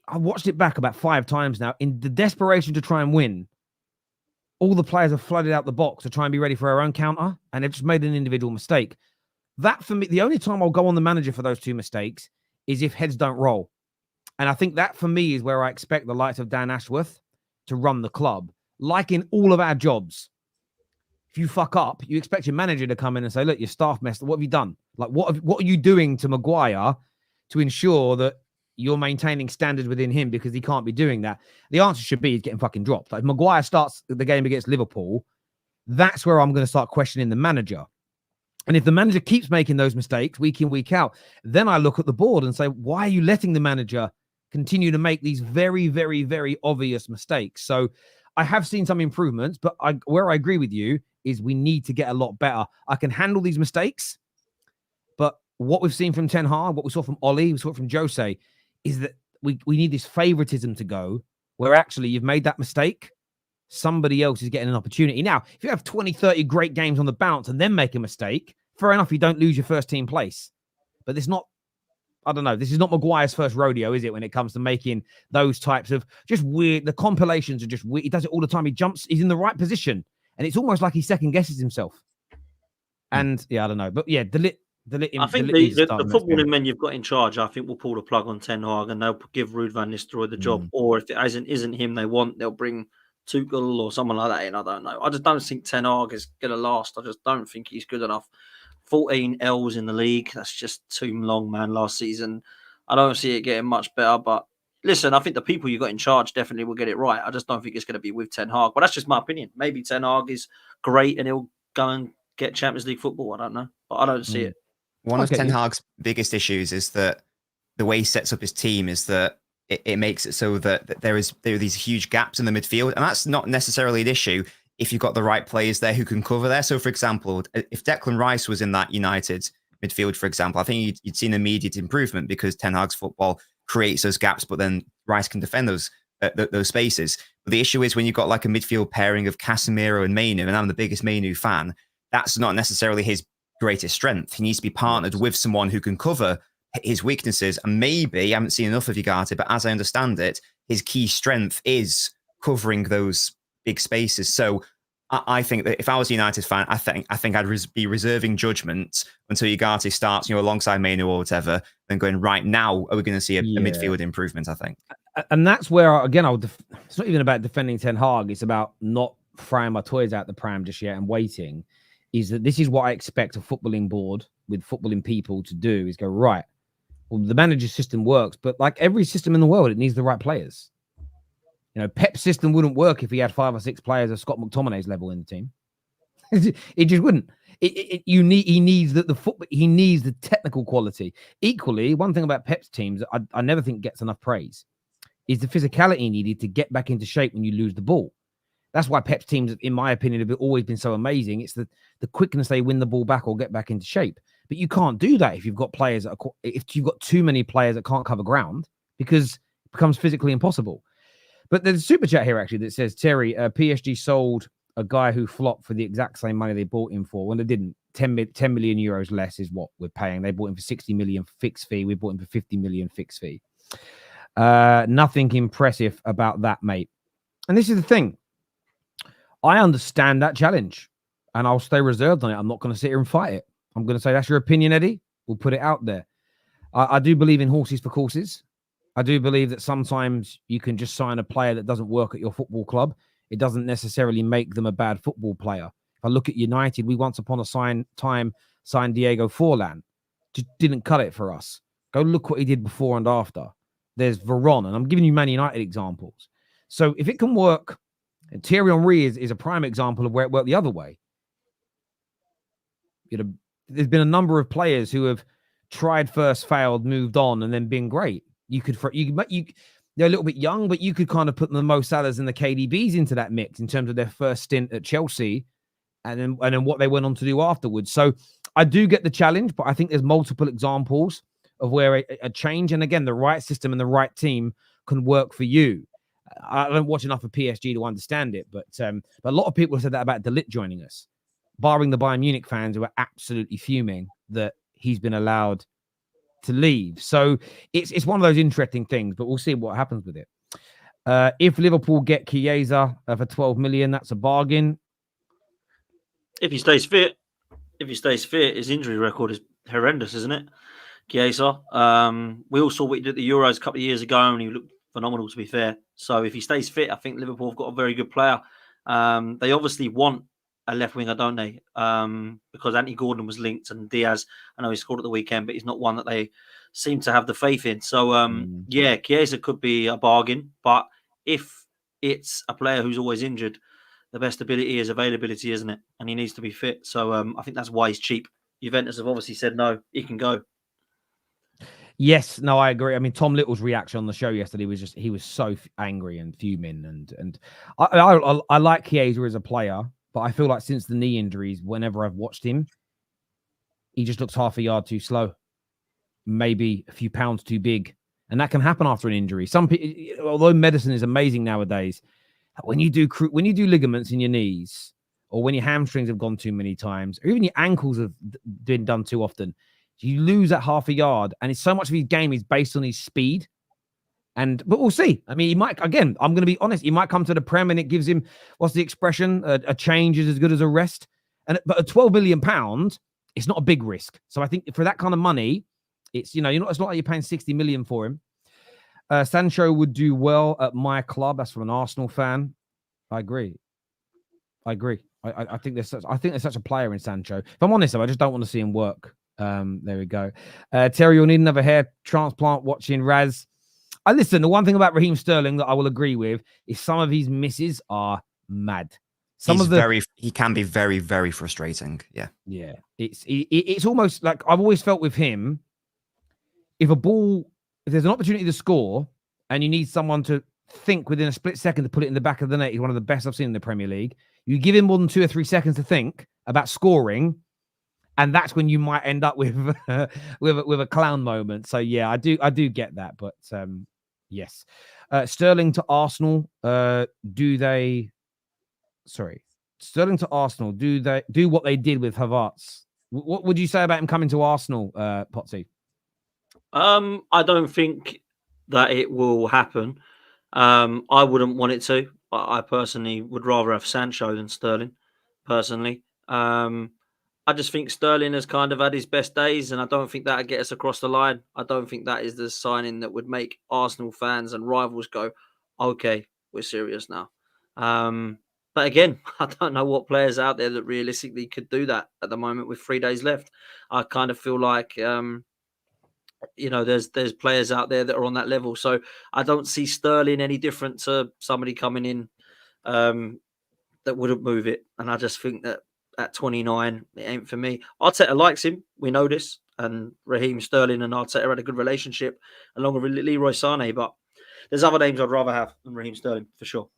I watched it back about 5 times now. In the desperation to try and win, all the players have flooded out the box to try and be ready for our own counter, and they've just made an individual mistake. That, for me, the only time I'll go on the manager for those 2 mistakes is if heads don't roll. And I think that, for me, is where I expect the likes of Dan Ashworth to run the club. Like in all of our jobs, if you fuck up, you expect your manager to come in and say, look, your staff messed up. What have you done? Like, what are you doing to Maguire to ensure that you're maintaining standards within him, because he can't be doing that? The answer should be he's getting fucking dropped. Like, if Maguire starts the game against Liverpool, that's where I'm going to start questioning the manager. And if the manager keeps making those mistakes week in, week out, then I look at the board and say, why are you letting the manager continue to make these very, very, very obvious mistakes? So I have seen some improvements, but where I agree with you is we need to get a lot better. I can handle these mistakes, but what we've seen from Ten Hag, what we saw from Oli, we saw it from Jose, is that we need this favoritism to go, where actually you've made that mistake, somebody else is getting an opportunity. Now, if you have 20, 30 great games on the bounce and then make a mistake, fair enough, you don't lose your first team place. But it's not, I don't know, this is not Maguire's first rodeo, is it, when it comes to making those types of just weird, the compilations are just weird. He does it all the time. He jumps, he's in the right position, and it's almost like he second guesses himself. And yeah, I don't know. But yeah, I think the footballing men you've got in charge, I think, will pull the plug on Ten Hag and they'll give Ruud van Nistelrooy the job. Or if it isn't him they want, they'll bring Tuchel or someone like that in. I don't know. I just don't think Ten Hag is going to last. I just don't think he's good enough. 14 L's in the league. That's just too long, man, last season. I don't see it getting much better. But listen, I think the people you got in charge definitely will get it right. I just don't think it's going to be with Ten Hag. But that's just my opinion. Maybe Ten Hag is great and he'll go and get Champions League football. I don't know. But I don't see it. One of Ten Hag's biggest issues is that the way he sets up his team is that it makes it so that there are these huge gaps in the midfield. And that's not necessarily an issue if you've got the right players there who can cover there. So, for example, if Declan Rice was in that United midfield, for example, I think you'd seen immediate improvement because Ten Hag's football creates those gaps, but then Rice can defend those spaces. But the issue is when you've got like a midfield pairing of Casemiro and Merino, and I'm the biggest Merino fan, that's not necessarily his greatest strength. He needs to be partnered with someone who can cover his weaknesses. And maybe I haven't seen enough of Ugarte, but as I understand it, his key strength is covering those big spaces. So I think that if I was a United fan, I think I'd be reserving judgment until Ugarte starts, alongside Merino or whatever, then going, right now, are we going to see a midfield improvement, I think. And that's where, again, it's not even about defending Ten Hag. It's about not throwing my toys out the pram just yet and waiting. Is that this is what I expect a footballing board with footballing people to do, is go, right, well, the manager system works, but like every system in the world, it needs the right players. Pep's system wouldn't work if he had 5 or 6 players of Scott McTominay's level in the team. It just wouldn't. He needs he needs the technical quality. Equally, one thing about Pep's teams I never think gets enough praise is the physicality needed to get back into shape when you lose the ball. That's why Pep's teams, in my opinion, have always been so amazing. It's the quickness they win the ball back or get back into shape. But you can't do that if you've got if you've got too many players that can't cover ground, because it becomes physically impossible. But there's a super chat here actually that says, Terry, PSG sold a guy who flopped for the exact same money they bought him for when they didn't. 10 million euros less is what we're paying. They bought him for 60 million fixed fee. We bought him for 50 million fixed fee. Nothing impressive about that, mate. And this is the thing. I understand that challenge and I'll stay reserved on it. I'm not going to sit here and fight it. I'm going to say, that's your opinion, Eddie. We'll put it out there. I do believe in horses for courses. I do believe that sometimes you can just sign a player that doesn't work at your football club. It doesn't necessarily make them a bad football player. If I look at United, we once upon a time signed Diego Forlan. Just didn't cut it for us. Go look what he did before and after. There's Veron, and I'm giving you Man United examples. So if it can work, and Thierry Henry is a prime example of where it worked the other way. There's been a number of players who have tried first, failed, moved on, and then been great. They're a little bit young, but you could kind of put the Mo Salahs and the KDBs into that mix in terms of their first stint at Chelsea, and then what they went on to do afterwards. So I do get the challenge, but I think there's multiple examples of where a change, and again, the right system and the right team can work for you. I don't watch enough of PSG to understand it, but a lot of people have said that about De Ligt joining us, barring the Bayern Munich fans who are absolutely fuming that he's been allowed to leave. So it's one of those interesting things, but we'll see what happens with it. If Liverpool get Chiesa for 12 million, that's a bargain. If he stays fit, his injury record is horrendous, isn't it? Chiesa. We all saw what he did at the Euros a couple of years ago, and he looked phenomenal, to be fair. So if he stays fit, I think Liverpool have got a very good player. They obviously want a left winger, don't they? Because Anthony Gordon was linked, and Diaz, I know he scored at the weekend, but he's not one that they seem to have the faith in. So, yeah, Chiesa could be a bargain. But if it's a player who's always injured, the best ability is availability, isn't it? And he needs to be fit. So I think that's why he's cheap. Juventus have obviously said no, he can go. Yes, no, I agree. I mean, Tom Little's reaction on the show yesterday was he was so angry and fuming. And I like Chiesa as a player, but I feel like since the knee injuries, whenever I've watched him, he just looks half a yard too slow, maybe a few pounds too big. And that can happen after an injury. Some people, although medicine is amazing nowadays, when you do ligaments in your knees, or when your hamstrings have gone too many times, or even your ankles have been done too often, you lose that half a yard. And it's so much of his game is based on his speed. But we'll see. I mean, he might, again, I'm going to be honest, he might come to the Prem and it gives him, what's the expression? A change is as good as a rest. But at £12 million, it's not a big risk. So I think for that kind of money, it's, it's not like you're paying 60 million for him. Sancho would do well at my club. That's from an Arsenal fan. I agree. I think there's such a player in Sancho. If I'm honest, though, I just don't want to see him work. There we go. Terry, you'll need another hair transplant watching Raz. Listen, the one thing about Raheem Sterling that I will agree with is some of his misses are mad. He can be very, very frustrating. Yeah. Yeah. It's almost like I've always felt with him, if there's an opportunity to score and you need someone to think within a split second to put it in the back of the net, he's one of the best I've seen in the Premier League. You give him more than 2 or 3 seconds to think about scoring, and that's when you might end up with with a clown moment. So yeah, I do get that, but yes. Sterling to Arsenal. Sterling to Arsenal. Do they do what they did with Havertz? What would you say about him coming to Arsenal, Potsy? I don't think that it will happen. I wouldn't want it to. I personally would rather have Sancho than Sterling. Personally, I just think Sterling has kind of had his best days, and I don't think that'll get us across the line. I don't think that is the signing that would make Arsenal fans and rivals go, "Okay, we're serious now." But again, I don't know what players out there that realistically could do that at the moment with 3 days left. I kind of feel like there's players out there that are on that level. So I don't see Sterling any different to somebody coming in um, that wouldn't move it. And I just think that at 29, it ain't for me. Arteta likes him. We know this. And Raheem Sterling and Arteta had a good relationship along with Leroy Sane. But there's other names I'd rather have than Raheem Sterling for sure.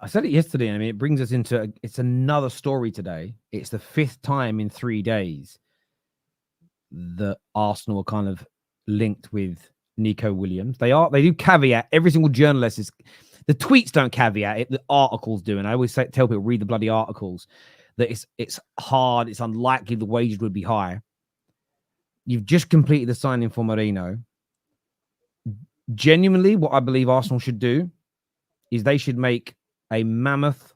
I said it yesterday. I mean, it brings us into it's another story today. It's the 5th time in 3 days that Arsenal are kind of linked with Nico Williams. They do caveat. Every single journalist is. The tweets don't caveat it. The articles do, and I always tell people read the bloody articles. That it's hard. It's unlikely the wages would be high. You've just completed the signing for Merino. Genuinely, what I believe Arsenal should do is they should make a mammoth,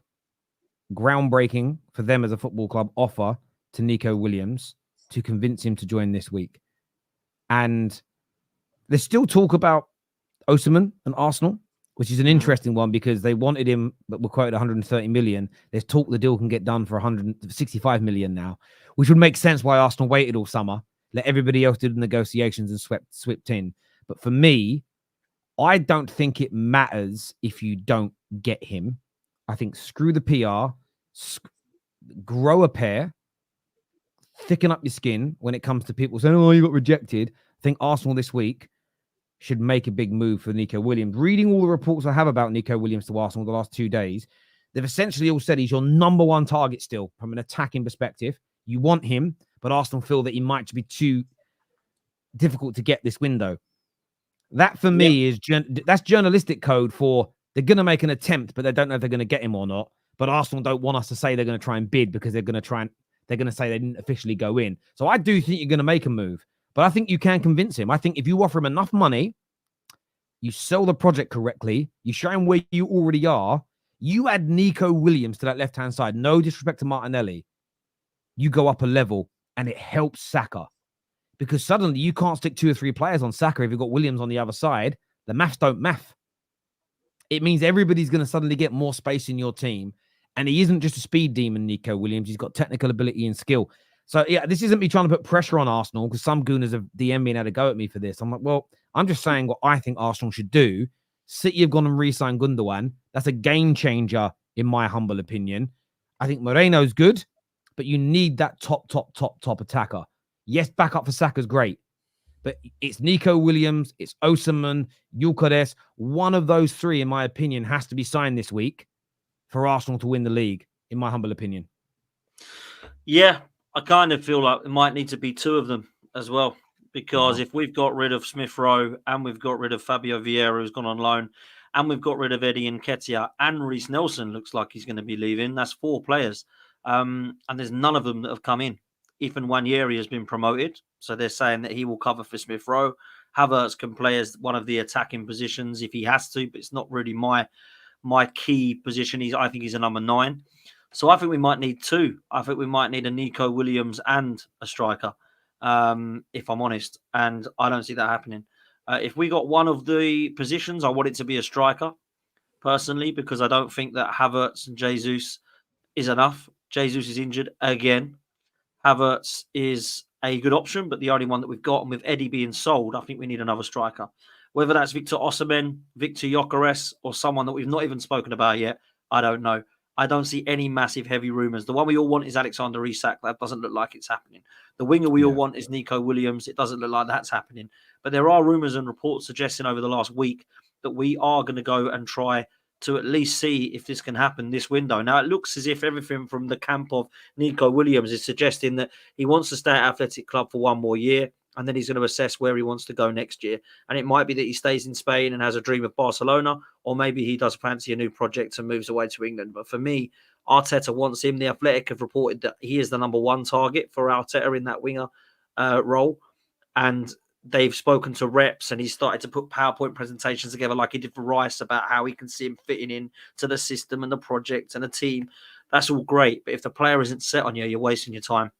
groundbreaking for them as a football club offer to Nico Williams to convince him to join this week. And there's still talk about Osimhen and Arsenal, which is an interesting one because they wanted him, but were quoted 130 million. There's talk the deal can get done for 165 million now, which would make sense why Arsenal waited all summer, let everybody else do the negotiations and swept in. But for me, I don't think it matters if you don't get him. I think screw the PR, grow a pair, thicken up your skin when it comes to people saying, oh, you got rejected. I think Arsenal this week should make a big move for Nico Williams. Reading all the reports I have about Nico Williams to Arsenal the last 2 days, they've essentially all said he's your number one target still from an attacking perspective. You want him, but Arsenal feel that he might be too difficult to get this window. That for me is that's journalistic code for they're going to make an attempt, but they don't know if they're going to get him or not. But Arsenal don't want us to say they're going to try and bid because they're going to say they didn't officially go in. So I do think you're going to make a move, but I think you can convince him. I think if you offer him enough money, you sell the project correctly, you show him where you already are, you add Nico Williams to that left-hand side, no disrespect to Martinelli, you go up a level and it helps Saka. Because suddenly you can't stick 2 or 3 players on Saka if you've got Williams on the other side. The maths don't math. It means everybody's going to suddenly get more space in your team. And he isn't just a speed demon, Nico Williams. He's got technical ability and skill. So, yeah, this isn't me trying to put pressure on Arsenal because some gooners have DM'd me and had a go at me for this. I'm like, well, I'm just saying what I think Arsenal should do. City have gone and re-signed Gundogan. That's a game changer, in my humble opinion. I think Merino's good, but you need that top attacker. Yes, backup for Saka's great, but it's Nico Williams, it's Osimhen, Ugarte. One of those 3, in my opinion, has to be signed this week for Arsenal to win the league, in my humble opinion. Yeah, I kind of feel like it might need to be 2 of them as well, because if we've got rid of Smith Rowe and we've got rid of Fabio Vieira, who's gone on loan, and we've got rid of Eddie Nketiah and Reece Nelson looks like he's going to be leaving, that's 4 players. And there's none of them that have come in. Even Nwaneri has been promoted, so they're saying that he will cover for Smith Rowe. Havertz can play as one of the attacking positions if he has to, but it's not really my key position. I think he's a number 9. So I think we might need 2. I think we might need a Nico Williams and a striker, if I'm honest. And I don't see that happening. If we got one of the positions, I want it to be a striker, personally, because I don't think that Havertz and Jesus is enough. Jesus is injured again. Havertz is a good option, but the only one that we've got. And with Eddie being sold, I think we need another striker. Whether that's Victor Osimhen, Victor Gyökeres, or someone that we've not even spoken about yet, I don't know. I don't see any massive heavy rumours. The one we all want is Alexander Isak. That doesn't look like it's happening. The winger we all want is Nico Williams. It doesn't look like that's happening. But there are rumours and reports suggesting over the last week that we are going to go and try to at least see if this can happen this window. Now, it looks as if everything from the camp of Nico Williams is suggesting that he wants to stay at Athletic Club for 1 more year, and then he's going to assess where he wants to go next year. And it might be that he stays in Spain and has a dream of Barcelona, or maybe he does fancy a new project and moves away to England. But for me, Arteta wants him. The Athletic have reported that he is the number 1 target for Arteta in that winger role. And they've spoken to reps and he's started to put PowerPoint presentations together like he did for Rice about how he can see him fitting in to the system and the project and the team. That's all great. But if the player isn't set on you, you're wasting your time.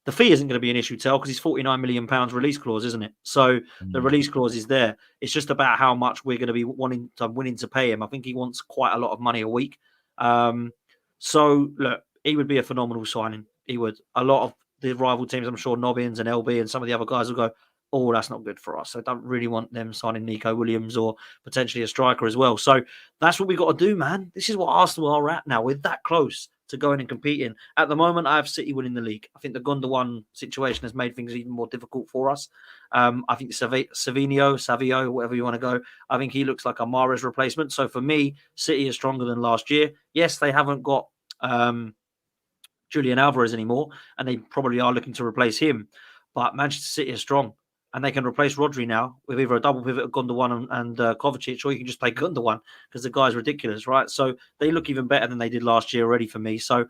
The fee isn't going to be an issue, Tel, because he's £49 million release clause, isn't it? So the release clause is there. It's just about how much we're going to be willing to pay him. I think he wants quite a lot of money a week. So look, he would be a phenomenal signing. He would. A lot of the rival teams, I'm sure Nobbins and LB and some of the other guys will go, oh, that's not good for us. So I don't really want them signing Nico Williams or potentially a striker as well. So that's what we got to do, man. This is what Arsenal are at now. We're that close to going and competing. At the moment, I have City winning the league. I think the Gundogan situation has made things even more difficult for us. I think Savio, whatever you want to go, I think he looks like a Mahrez replacement. So for me, City is stronger than last year. Yes, they haven't got Julian Alvarez anymore, and they probably are looking to replace him. But Manchester City is strong, and they can replace Rodri now with either a double pivot of Gundogan and Kovacic, or you can just play Gundogan because the guy's ridiculous, right? So they look even better than they did last year already for me. So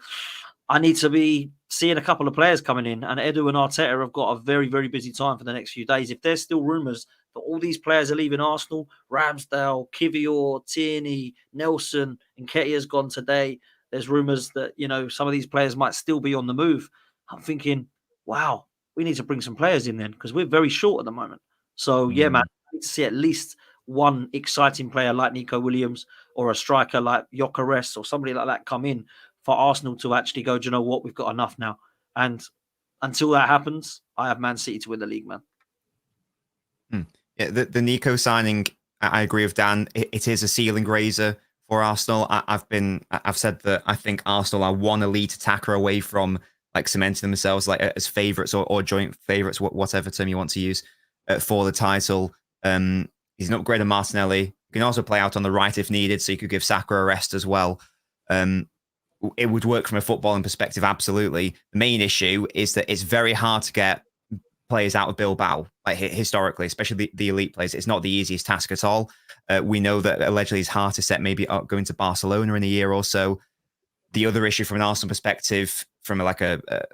I need to be seeing a couple of players coming in, and Edu and Arteta have got a very, very busy time for the next few days. If there's still rumours that all these players are leaving Arsenal, Ramsdale, Kivior, Tierney, Nelson, Nketiah's gone today. There's rumours that, some of these players might still be on the move. I'm thinking, wow, we need to bring some players in then because we're very short at the moment. So, yeah, man, I need to see at least one exciting player like Nico Williams or a striker like Ugarte or somebody like that come in for Arsenal to actually go, do you know what, we've got enough now. And until that happens, I have Man City to win the league, man. Yeah, the Nico signing, I agree with Dan. It is a ceiling raiser for Arsenal. I've said that I think Arsenal are one elite attacker away from like cementing themselves like as favourites or joint favourites, whatever term you want to use, for the title. He's an upgrade on Martinelli. You can also play out on the right if needed, so you could give Saka a rest as well. It would work from a footballing perspective, absolutely. The main issue is that it's very hard to get players out of Bilbao, like historically, especially the elite players. It's not the easiest task at all. We know that allegedly it's hard to set maybe going to Barcelona in a year or so. The other issue from an Arsenal perspective, from a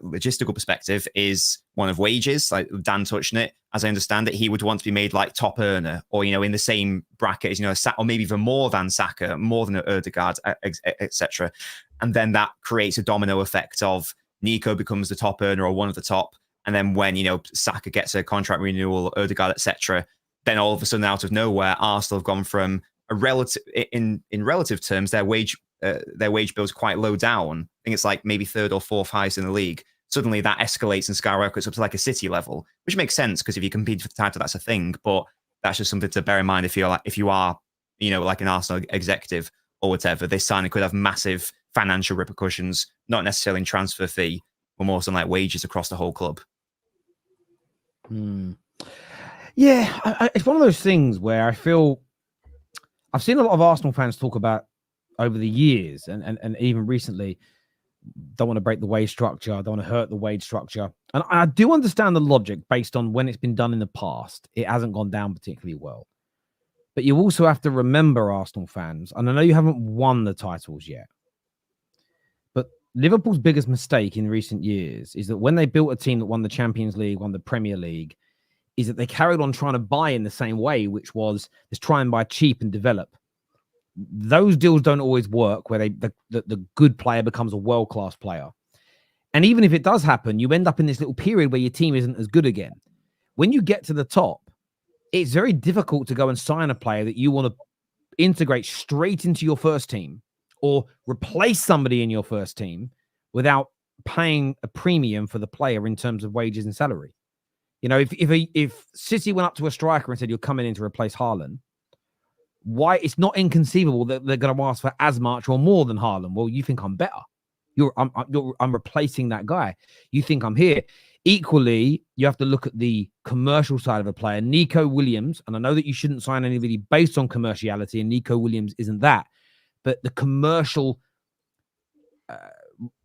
logistical perspective, is one of wages. Like Dan touched on it. As I understand it, he would want to be made like top earner, or in the same bracket as or maybe even more than Saka, more than Ødegaard, etc. And then that creates a domino effect of Nico becomes the top earner or one of the top, and then when Saka gets a contract renewal, Ødegaard, etc., then all of a sudden out of nowhere, Arsenal have gone from a relative in relative terms their wage bill is quite low down. I think it's like maybe third or fourth highest in the league. Suddenly that escalates and skyrockets up to like a City level, which makes sense because if you compete for the title, that's a thing. But that's just something to bear in mind if you are like an Arsenal executive or whatever. This signing could have massive financial repercussions, not necessarily in transfer fee, but more so like wages across the whole club. Yeah, it's one of those things where I feel I've seen a lot of Arsenal fans talk about over the years and even recently, don't want to break the wage structure, don't want to hurt the wage structure. And I do understand the logic based on when it's been done in the past. It hasn't gone down particularly well. But you also have to remember, Arsenal fans, and I know you haven't won the titles yet, but Liverpool's biggest mistake in recent years is that when they built a team that won the Champions League, won the Premier League, is that they carried on trying to buy in the same way, which was let's try and buy cheap and develop. Those deals don't always work where the good player becomes a world-class player. And even if it does happen, you end up in this little period where your team isn't as good again. When you get to the top, it's very difficult to go and sign a player that you want to integrate straight into your first team or replace somebody in your first team without paying a premium for the player in terms of wages and salary. If City went up to a striker and said, you're coming in to replace Haaland, why it's not inconceivable that they're going to ask for as much or more than Haaland. Well, you think I'm better. I'm replacing that guy. You think I'm here. Equally, you have to look at the commercial side of a player. Nico Williams, and I know that you shouldn't sign anybody based on commerciality, and Nico Williams isn't that. But the commercial,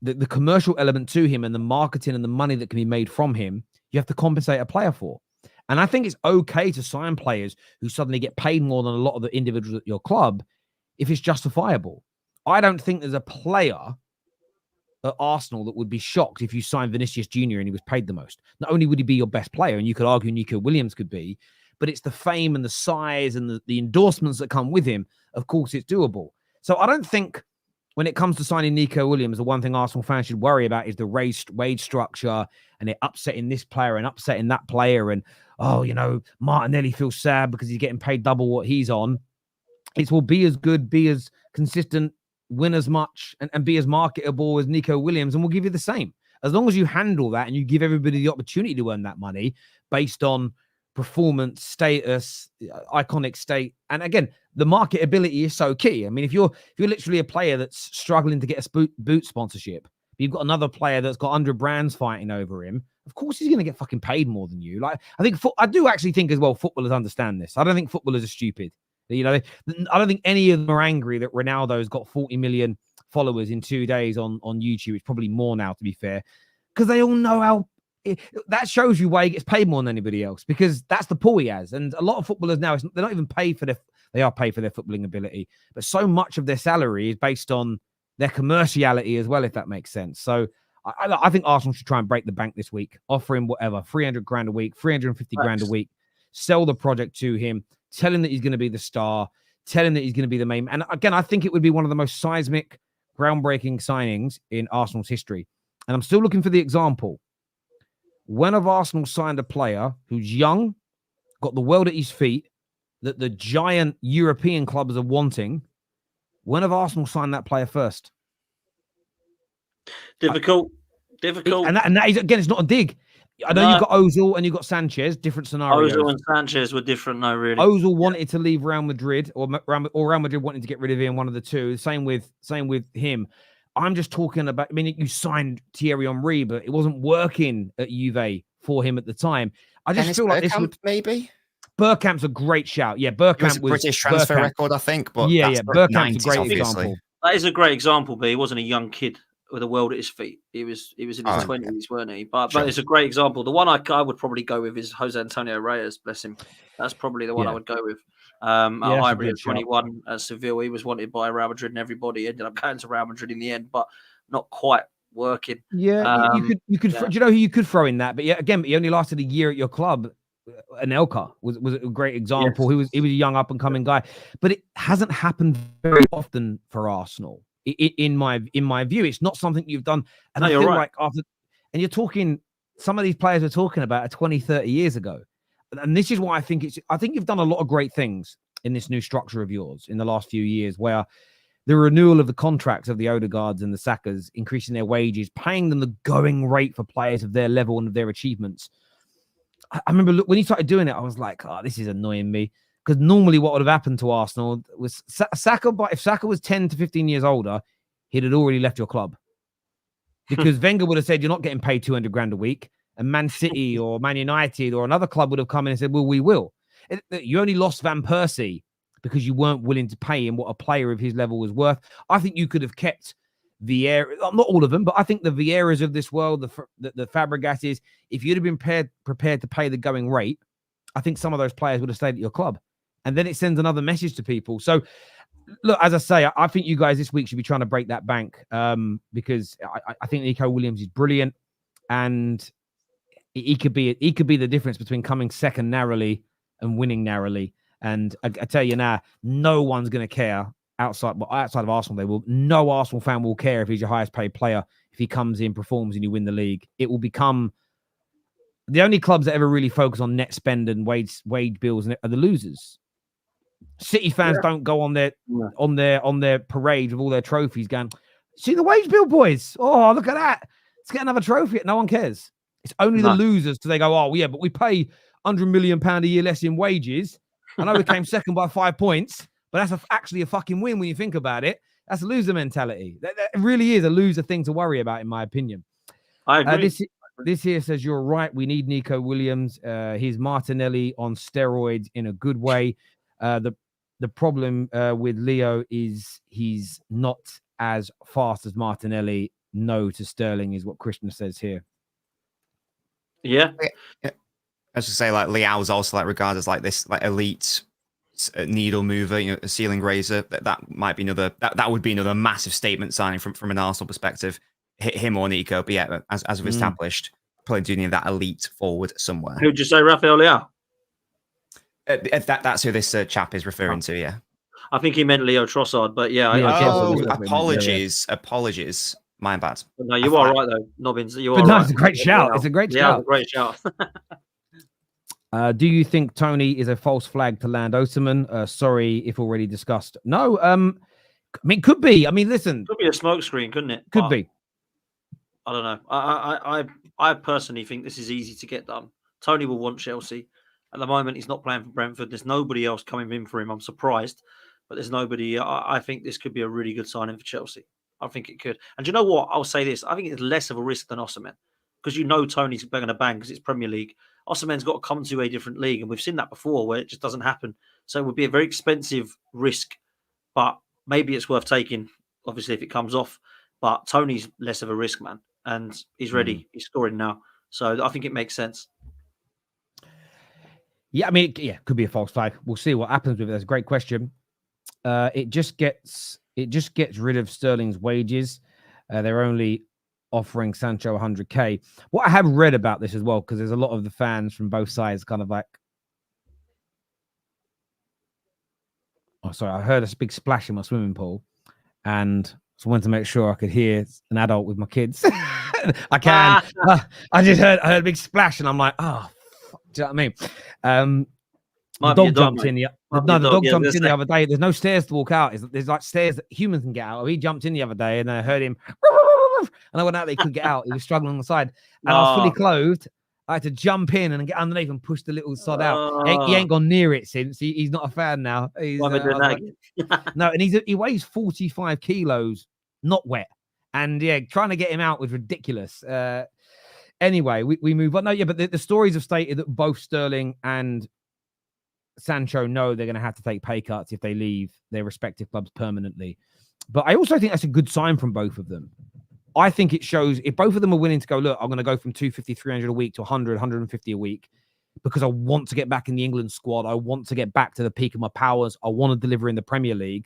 the commercial element to him and the marketing and the money that can be made from him, you have to compensate a player for. And I think it's okay to sign players who suddenly get paid more than a lot of the individuals at your club if it's justifiable. I don't think there's a player at Arsenal that would be shocked if you signed Vinicius Jr. and he was paid the most. Not only would he be your best player, and you could argue Nico Williams could be, but it's the fame and the size and the endorsements that come with him. Of course, it's doable. So I don't think when it comes to signing Nico Williams, the one thing Arsenal fans should worry about is the wage structure and it upsetting this player and upsetting that player. And, Martinelli feels sad because he's getting paid double what he's on. It will be as good, be as consistent, win as much, and be as marketable as Nico Williams, and we'll give you the same. As long as you handle that and you give everybody the opportunity to earn that money based on performance, status, iconic state. And again, the marketability is so key. I mean, if you're literally a player that's struggling to get a boot sponsorship, but you've got another player that's got 100 brands fighting over him, of course he's going to get fucking paid more than you. Like, I do actually think as well, footballers understand this. I don't think footballers are stupid. I don't think any of them are angry that Ronaldo's got 40 million followers in 2 days on YouTube. It's probably more now, to be fair, because they all know how. That shows you why he gets paid more than anybody else, because that's the pull he has. And a lot of footballers now, they're not even paid for they are paid for their footballing ability, but so much of their salary is based on their commerciality as well, if that makes sense. So I think Arsenal should try and break the bank this week, offer him whatever, 300 grand a week, 350 grand a week, sell the project to him, tell him that he's going to be the star, tell him that he's going to be the main. And again, I think it would be one of the most seismic, groundbreaking signings in Arsenal's history. And I'm still looking for the example. When have Arsenal signed a player who's young, got the world at his feet, that the giant European clubs are wanting? When have Arsenal signed that player first? Difficult. And that is, again, it's not a dig. I know you've got Ozil and you've got Sanchez, different scenarios. Ozil and Sanchez were different, no, really. Ozil wanted to leave Real Madrid, or Real Madrid wanted to get rid of him, one of the two. Same with him. I'm just talking about, I mean, you signed Thierry Henry, but it wasn't working at Juve for him at the time. I just feel like this would, maybe. Bergkamp's a great shout. Yeah, Bergkamp was British transfer record, I think. But Bergkamp's a great example. That is a great example, but he wasn't a young kid with a world at his feet. He was in his 20s, weren't he? But it's a great example. The one I would probably go with is Jose Antonio Reyes, bless him. That's probably the one I would go with. At Highbury at 21 at Seville, he was wanted by Real Madrid and everybody. Ended up going to Real Madrid in the end, but not quite working. Yeah, you could. Do you know who you could throw in that? But yeah, again, he only lasted a year at your club. Anelka was a great example. Yes. He was a young up and coming guy, but it hasn't happened very often for Arsenal. In my view, it's not something you've done. And I feel like and you're talking, some of these players we're talking about are 20, 30 years ago. And this is why I think you've done a lot of great things in this new structure of yours in the last few years, where the renewal of the contracts of the Odegaards and the Sakas, increasing their wages, paying them the going rate for players of their level and of their achievements. I remember when you started doing it, I was like, this is annoying me. Because normally what would have happened to Arsenal was Saka, but if Saka was 10 to 15 years older, he'd had already left your club. Because Wenger would have said, you're not getting paid 200 grand a week. And Man City or Man United or another club would have come in and said, well, we will. You only lost Van Persie because you weren't willing to pay him what a player of his level was worth. I think you could have kept Vieira, not all of them, but I think the Vieiras of this world, the Fabregases, if you'd have been prepared to pay the going rate, I think some of those players would have stayed at your club. And then it sends another message to people. So, look, as I say, I think you guys this week should be trying to break that bank because I think Nico Williams is brilliant, and he could be the difference between coming second narrowly and winning narrowly. And I tell you now, no one's going to care outside of Arsenal. No Arsenal fan will care if he's your highest paid player. If he comes in, performs, and you win the league, it will become the only clubs that ever really focus on net spend and wage bills are the losers. City fans don't go on their parade with all their trophies going, see the wage bill, boys. Oh, look at that. Let's get another trophy. No one cares. It's only the losers till they go, oh, yeah, but we pay £100 million a year less in wages. I know we came second by 5 points, but that's actually a fucking win when you think about it. That's a loser mentality. That really is a loser thing to worry about, in my opinion. I agree. This here says, you're right. We need Nico Williams. He's Martinelli on steroids in a good way. The problem with Leo is he's not as fast as Martinelli. No to Sterling is what Christian says here. Yeah. I should say, like, Leao's also like regarded as like this like elite needle mover, a ceiling raiser. That might be another. That would be another massive statement signing from an Arsenal perspective. him or Nico. But yeah, as we've established, probably do need that elite forward somewhere. Who'd you say, Rafael Leao? That's who this chap is referring to. Yeah. I think he meant Leo Trossard, but yeah. Apologies. My bad. No, you are right though, Nobbins. You are But no, right. it's a great shout. It's a great shout. Great shout. Do you think Toney is a false flag to land Osimhen? Sorry if already discussed. No, I mean, could be. I mean, listen. Could be a smoke screen, couldn't it? Could be. I don't know. I personally think this is easy to get done. Toney will want Chelsea. At the moment, he's not playing for Brentford. There's nobody else coming in for him. I'm surprised, but there's nobody. I think this could be a really good signing for Chelsea. I think it could. And you know what? I'll say this. I think it's less of a risk than Osimhen because Toney's going to bang because it's Premier League. Osimhen's got to come to a different league, and we've seen that before where it just doesn't happen. So it would be a very expensive risk, but maybe it's worth taking, obviously, if it comes off. But Toney's less of a risk, man, and he's ready. He's scoring now. So I think it makes sense. Yeah, I mean, could be a false flag. We'll see what happens with it. That's a great question. It just gets rid of Sterling's wages. They're only offering Sancho 100k. What I have read about this as well, because there's a lot of the fans from both sides kind of like, oh, sorry, I heard a big splash in my swimming pool, and so I wanted to make sure I could hear an adult with my kids. I can. I heard a big splash, and I'm like, oh, fuck, do you know what I mean? The dog jumped in. The dog jumped in the other day. There's no stairs to walk out. There's like stairs that humans can get out. He jumped in the other day, and I heard him. And I went out there, he couldn't get out. He was struggling on the side. And I was fully clothed. I had to jump in and get underneath and push the little sod out. He ain't gone near it since. He's not a fan now. No, and he weighs 45 kilos, not wet. And yeah, trying to get him out was ridiculous. Anyway, we move on. No, yeah, but the stories have stated that both Sterling and Sancho know they're going to have to take pay cuts if they leave their respective clubs permanently. But I also think that's a good sign from both of them. I think it shows if both of them are willing to go, look, I'm going to go from 250, 300 a week to 100, 150 a week because I want to get back in the England squad. I want to get back to the peak of my powers. I want to deliver in the Premier League.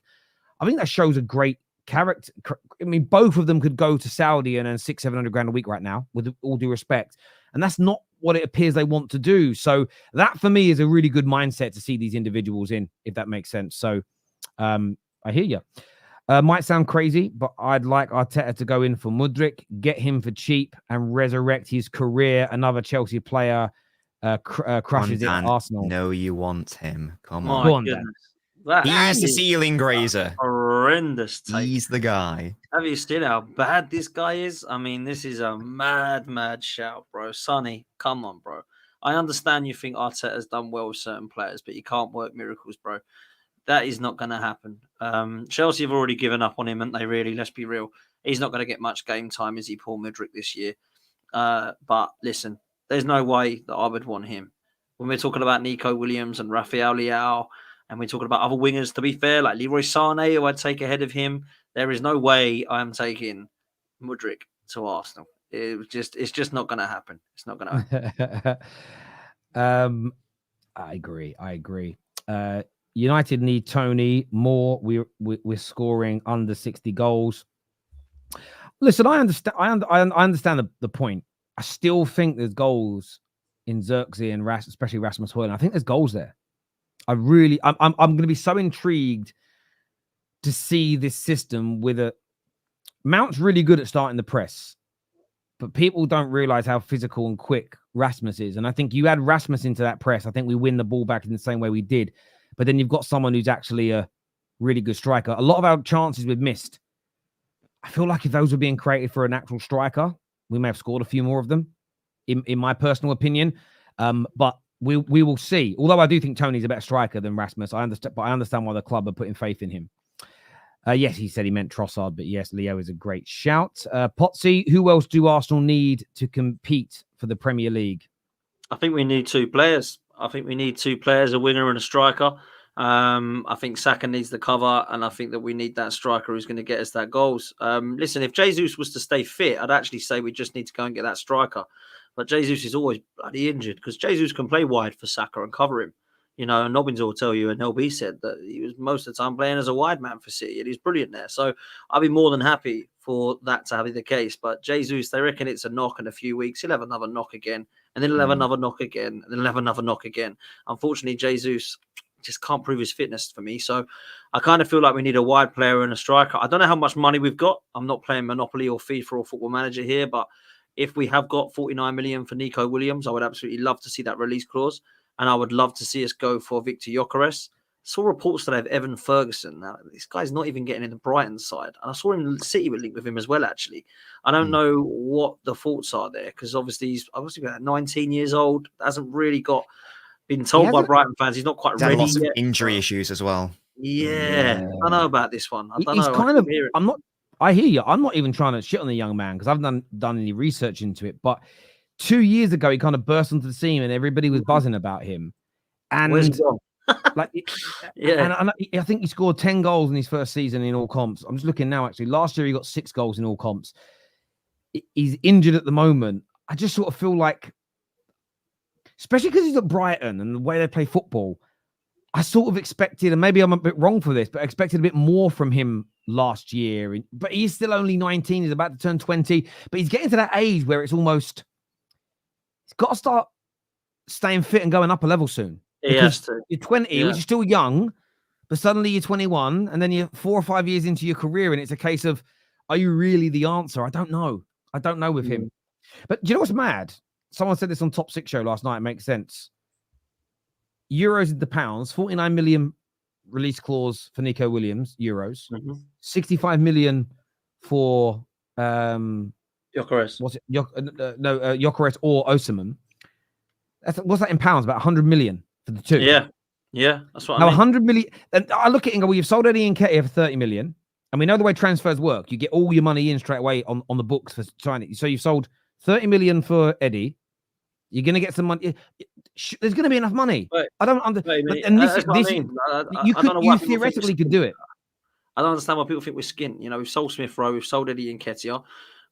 I think that shows a great character. I mean, both of them could go to Saudi and earn 600-700 grand a week right now, with all due respect. And that's not what it appears they want to do. So that for me is a really good mindset to see these individuals in, if that makes sense. So I hear you. Might sound crazy, but I'd like Arteta to go in for Mudryk, get him for cheap, and resurrect his career. Another Chelsea player crushes it at Arsenal. No, you want him. Come on. Go on, Dan. He's the ceiling grazer. Horrendous take. He's the guy. Have you seen how bad this guy is? I mean, this is a mad shout, bro. Sonny, come on, bro. I understand you think Arteta's done well with certain players, but you can't work miracles, bro. That is not going to happen. Chelsea have already given up on him, haven't they, really? Let's be real. He's not going to get much game time, is he, Paul Mudryk, this year? But listen, there's no way that I would want him. When we're talking about Nico Williams and Rafael Leao, and we're talking about other wingers, to be fair, like Leroy Sané, who I'd take ahead of him, there is no way I'm taking Mudryk to Arsenal. It's just not going to happen. It's not going to happen. I agree. United need Toney more. We're scoring under 60 goals. Listen, I understand. I understand the point. I still think there's goals in Xerxes and especially Rasmus Højlund. I think there's goals there. I'm going to be so intrigued to see this system with Mount's really good at starting the press, but people don't realize how physical and quick Rasmus is. And I think you add Rasmus into that press, I think we win the ball back in the same way we did. But then you've got someone who's actually a really good striker. A lot of our chances we've missed, I feel like if those were being created for an actual striker, we may have scored a few more of them, in my personal opinion. But we will see. Although I do think Toney's a better striker than Rasmus, I understand why the club are putting faith in him. Yes, he said he meant Trossard, but yes, Leo is a great shout. Potsy, who else do Arsenal need to compete for the Premier League? I think we need two players. I think we need two players, a winger and a striker. I think Saka needs the cover, and I think that we need that striker who's going to get us that goals. Listen, if Jesus was to stay fit, I'd actually say we just need to go and get that striker. But Jesus is always bloody injured because Jesus can play wide for Saka and cover him. You know, and Nobbins will tell you, and LB said that he was most of the time playing as a wide man for City, and he's brilliant there. So I'd be more than happy for that to be the case. But Jesus, they reckon it's a knock in a few weeks. He'll have another knock again, and then he'll have another knock again, and then he'll have another knock again. Unfortunately, Jesus just can't prove his fitness for me. So I kind of feel like we need a wide player and a striker. I don't know how much money we've got. I'm not playing Monopoly or FIFA or Football Manager here, but if we have got 49 million for Nico Williams, I would absolutely love to see that release clause. And I would love to see us go for Victor Gyökeres. Saw reports today of Evan Ferguson. Now, this guy's not even getting in the Brighton side. And I saw him, City would link with him as well, actually. I don't know what the thoughts are there, because obviously he's about 19 years old, hasn't really been told by Brighton fans he's not quite ready lots yet. of injury issues as well. Yeah. I don't know about this one. I don't He's know. kind of, I hear you. I'm not even trying to shit on the young man because I've done any research into it. But 2 years ago, he kind of burst onto the scene and everybody was buzzing about him. And where's he gone? Like, yeah, and I think he scored 10 goals in his first season in all comps. I'm just looking now, actually. Last year, he got 6 goals in all comps. He's injured at the moment. I just sort of feel like, especially because he's at Brighton and the way they play football, I sort of expected, and maybe I'm a bit wrong for this, but I expected a bit more from him last year. But he's still only 19. He's about to turn 20. But he's getting to that age where it's almost, he's got to start staying fit and going up a level soon. he has to. You're 20, which is still young, but suddenly you're 21, and then you're 4 or 5 years into your career, and it's a case of, are you really the answer? I don't know. I don't know with him. But do you know what's mad? Someone said this on Top 6 show last night. It makes sense. Euros into pounds, 49 million release clause for Nico Williams, euros. 65 million for Gyökeres. What's it? Gyökeres or Osimhen. What's that in pounds? About 100 million for the two. Yeah, that's what now, I mean. 100 million. And I look at it and go, well, you've sold Eddie Nketiah for 30 million. And we know the way transfers work. You get all your money in straight away on the books for signing. So you've sold 30 million for Eddie. You're going to get some money. There's going to be enough money. I don't understand. And this, you theoretically could do it. I don't understand why people think we're skint. You know, we've sold Smith Rowe, we've sold Eddie Nketiah.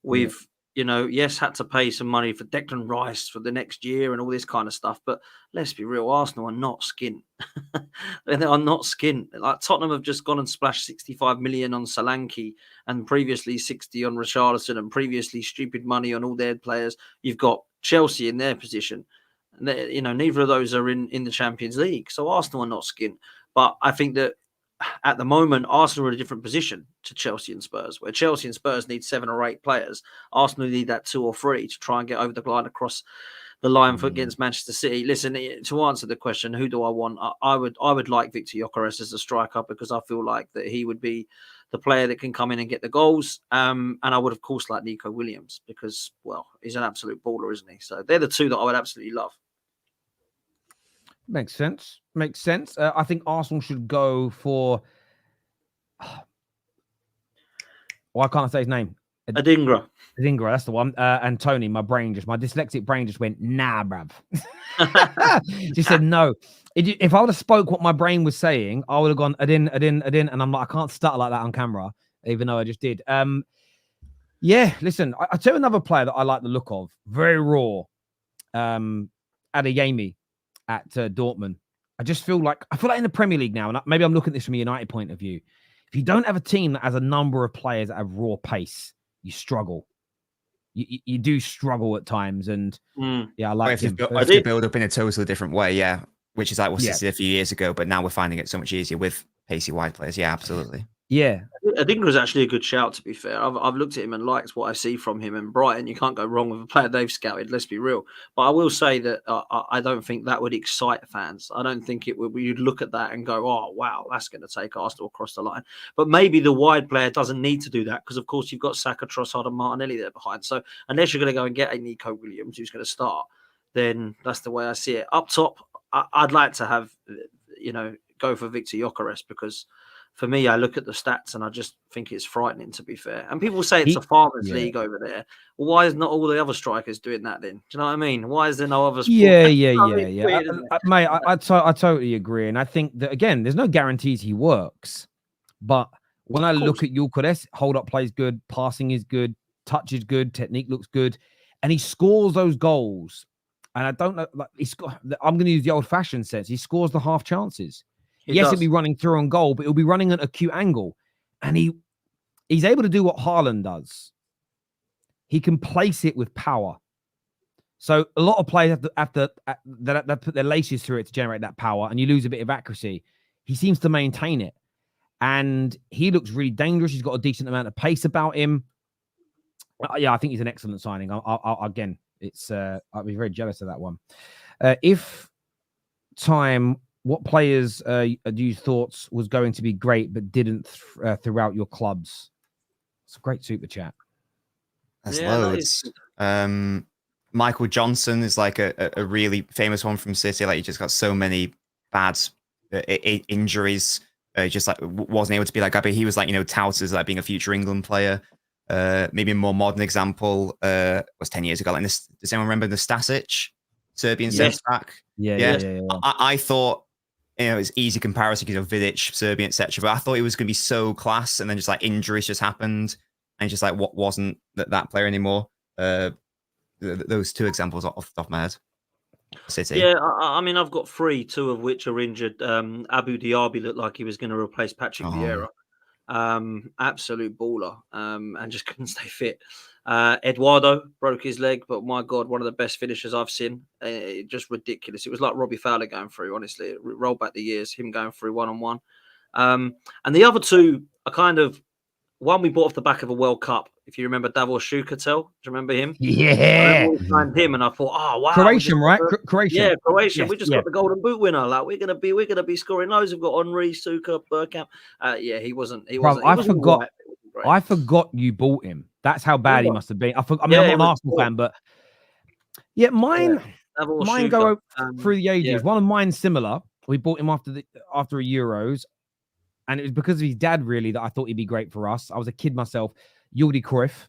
We've, had to pay some money for Declan Rice for the next year and all this kind of stuff. But let's be real, Arsenal are not skint. They are not skint. Like Tottenham have just gone and splashed 65 million on Solanke and previously 60 on Richarlison and previously stupid money on all their players. You've got Chelsea in their position. And neither of those are in the Champions League. So Arsenal are not skint. But I think that at the moment, Arsenal are in a different position to Chelsea and Spurs, where Chelsea and Spurs need 7 or 8 players. Arsenal need that 2 or 3 to try and get over the line across the line for against Manchester City. Listen, to answer the question, who do I want? I would like Victor Gyökeres as a striker because I feel like that he would be the player that can come in and get the goals. And I would, of course, like Nico Williams because, well, he's an absolute baller, isn't he? So they're the 2 that I would absolutely love. Makes sense. I think Arsenal should go for. Why can't I say his name? Adingra, that's the one. And Toney, my dyslexic brain just went, nah, bruv. Just said no. If I would have spoke what my brain was saying, I would have gone Adin. And I'm like, I can't start like that on camera, even though I just did. Listen, I tell you another player that I like the look of. Very raw. Adeyemi at Dortmund. I feel like in the Premier League now, and maybe I'm looking at this from a United point of view. If you don't have a team that has a number of players that have raw pace, you struggle. You do struggle at times, and I like him. If you build up in a totally different way, which is like what City did a few years ago, but now we're finding it so much easier with pacey wide players. Yeah, absolutely. Yeah, I think it was actually a good shout, to be fair. I've looked at him and liked what I see from him. And Brighton, you can't go wrong with a player they've scouted, let's be real. But I will say that I don't think that would excite fans. I don't think it would. You'd look at that and go, oh, wow, that's going to take Arsenal across the line. But maybe the wide player doesn't need to do that because, of course, you've got Saka, Trossard and Martinelli there behind. So unless you're going to go and get a Nico Williams who's going to start, then that's the way I see it. Up top, I'd like to have, go for Victor Gyökeres because for me, I look at the stats and I just think it's frightening, to be fair. And people say it's a farmers league over there. Well, why is not all the other strikers doing that then? Do you know what I mean? Why is there no other sport? Yeah. Mate, I totally agree. And I think that, again, there's no guarantees he works. But when I look at Ugarte, hold-up play is good, passing is good, touch is good, technique looks good. And he scores those goals. And I don't know, I'm going to use the old-fashioned sense. He scores the half chances. He'll be running through on goal, but he'll be running at an acute angle. And he's able to do what Haaland does. He can place it with power. So a lot of players have to put their laces through it to generate that power, and you lose a bit of accuracy. He seems to maintain it, and he looks really dangerous. He's got a decent amount of pace about him. Yeah, I think he's an excellent signing. Again, I'll be very jealous of that one. What players do you thought was going to be great but didn't throughout your clubs? It's a great super chat. There's loads. Michael Johnson is like a really famous one from City. Like, he just got so many bad injuries. Just like wasn't able to be that guy. But he was like, touted as like being a future England player. Maybe a more modern example was 10 years ago. Like this, does anyone remember Nastasic, Serbian centre back? Yeah. I thought, it's easy comparison because of Vidic, Serbian, etc. But I thought it was going to be so class, and then just like injuries just happened, and just like what wasn't that player anymore. Those two examples off the top of my head. City. Yeah, I mean, I've got three, two of which are injured. Abu Diaby looked like he was going to replace Patrick Vieira. Absolute baller, and just couldn't stay fit. Eduardo broke his leg, but my God, one of the best finishers I've seen. Just ridiculous. It was like Robbie Fowler going through, honestly. Roll back the years, him going through one-on-one. And the other two are kind of, one we bought off the back of a World Cup. If you remember Davor Shukatel, do you remember him? Yeah. We signed him, and I thought, oh wow, Croatian, right? Croatian. Yeah, Croatian. Yes, We just got the Golden Boot winner. Like we're gonna be scoring loads. We've got Henry, Suka, Bergkamp. Yeah, he wasn't. I forgot you bought him. That's how bad he must have been. I'm not an Arsenal fan, but mine go through the ages. Yeah. One of mine similar. We bought him after a Euros, and it was because of his dad really that I thought he'd be great for us. I was a kid myself. Jordi Cruyff.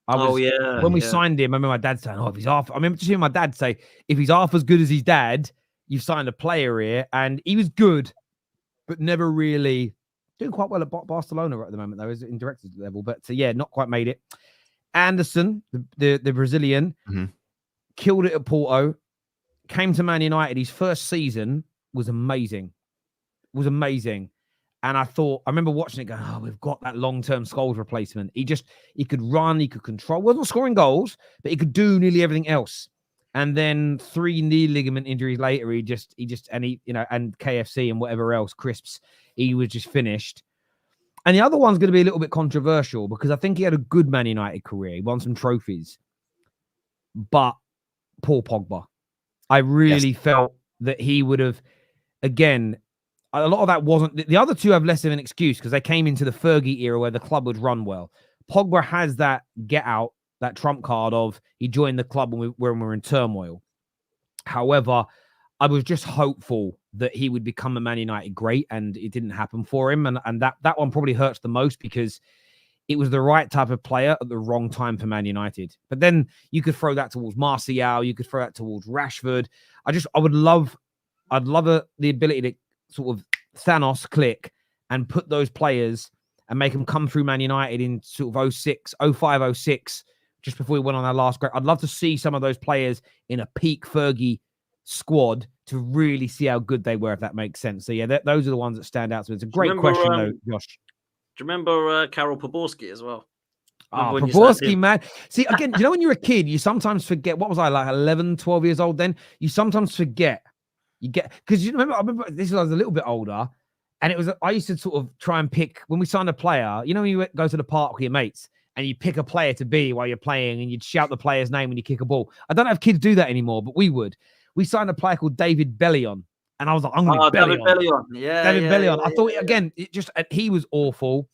When we signed him, I remember my dad saying, if he's half, I remember just hearing my dad say, if he's half as good as his dad, you've signed a player here. And he was good, but never really doing quite well at Barcelona at the moment, though, is in director's level. But not quite made it. Anderson, the Brazilian, killed it at Porto, came to Man United. His first season was amazing. And I remember watching it going, we've got that long-term Scholes replacement. He could run, he could control. Wasn't scoring goals, but he could do nearly everything else. And then 3 knee ligament injuries later, and KFC and whatever else, crisps, he was just finished. And the other one's going to be a little bit controversial because I think he had a good Man United career. He won some trophies. But Paul Pogba. I really felt that he would have, again, a lot of that wasn't. The other two have less of an excuse because they came into the Fergie era where the club would run well. Pogba has that get out, that trump card of he joined the club when we're in turmoil. However, I was just hopeful that he would become a Man United great, and it didn't happen for him. And that one probably hurts the most because it was the right type of player at the wrong time for Man United. But then you could throw that towards Martial, you could throw that towards Rashford. I'd love the ability to sort of Thanos click and put those players and make them come through Man United in sort of 05, 06, just before we went on our last great. I'd love to see some of those players in a peak Fergie squad to really see how good they were, if that makes sense. So those are the ones that stand out. So it's a great question, though, Josh. Do you remember Karol Poborski as well? Poborski, man. See, again, when you're a kid, you sometimes forget. What was I, like 11, 12 years old then? You sometimes forget. Because I remember this was a little bit older, and it was, I used to sort of try and pick, when we signed a player, when you go to the park with your mates and you pick a player to be while you're playing and you'd shout the player's name when you kick a ball. I don't know if kids do that anymore, but we would. We signed a player called David Bellion, and I was like, I'm going to be Bellion. David Bellion. David Bellion. I thought, again, he was awful.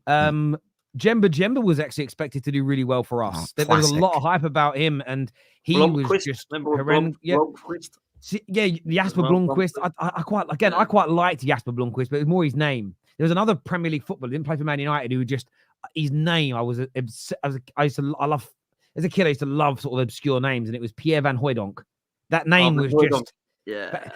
Jemba was actually expected to do really well for us. There was a lot of hype about him, and he was just horrendous. Jasper Blomqvist. I quite liked Jasper Blomqvist, but it was more his name. There was another Premier League footballer, didn't play for Man United, who just, his name, as a kid, I used to love sort of obscure names, and it was Pierre Van Hooijdonk. That name was just,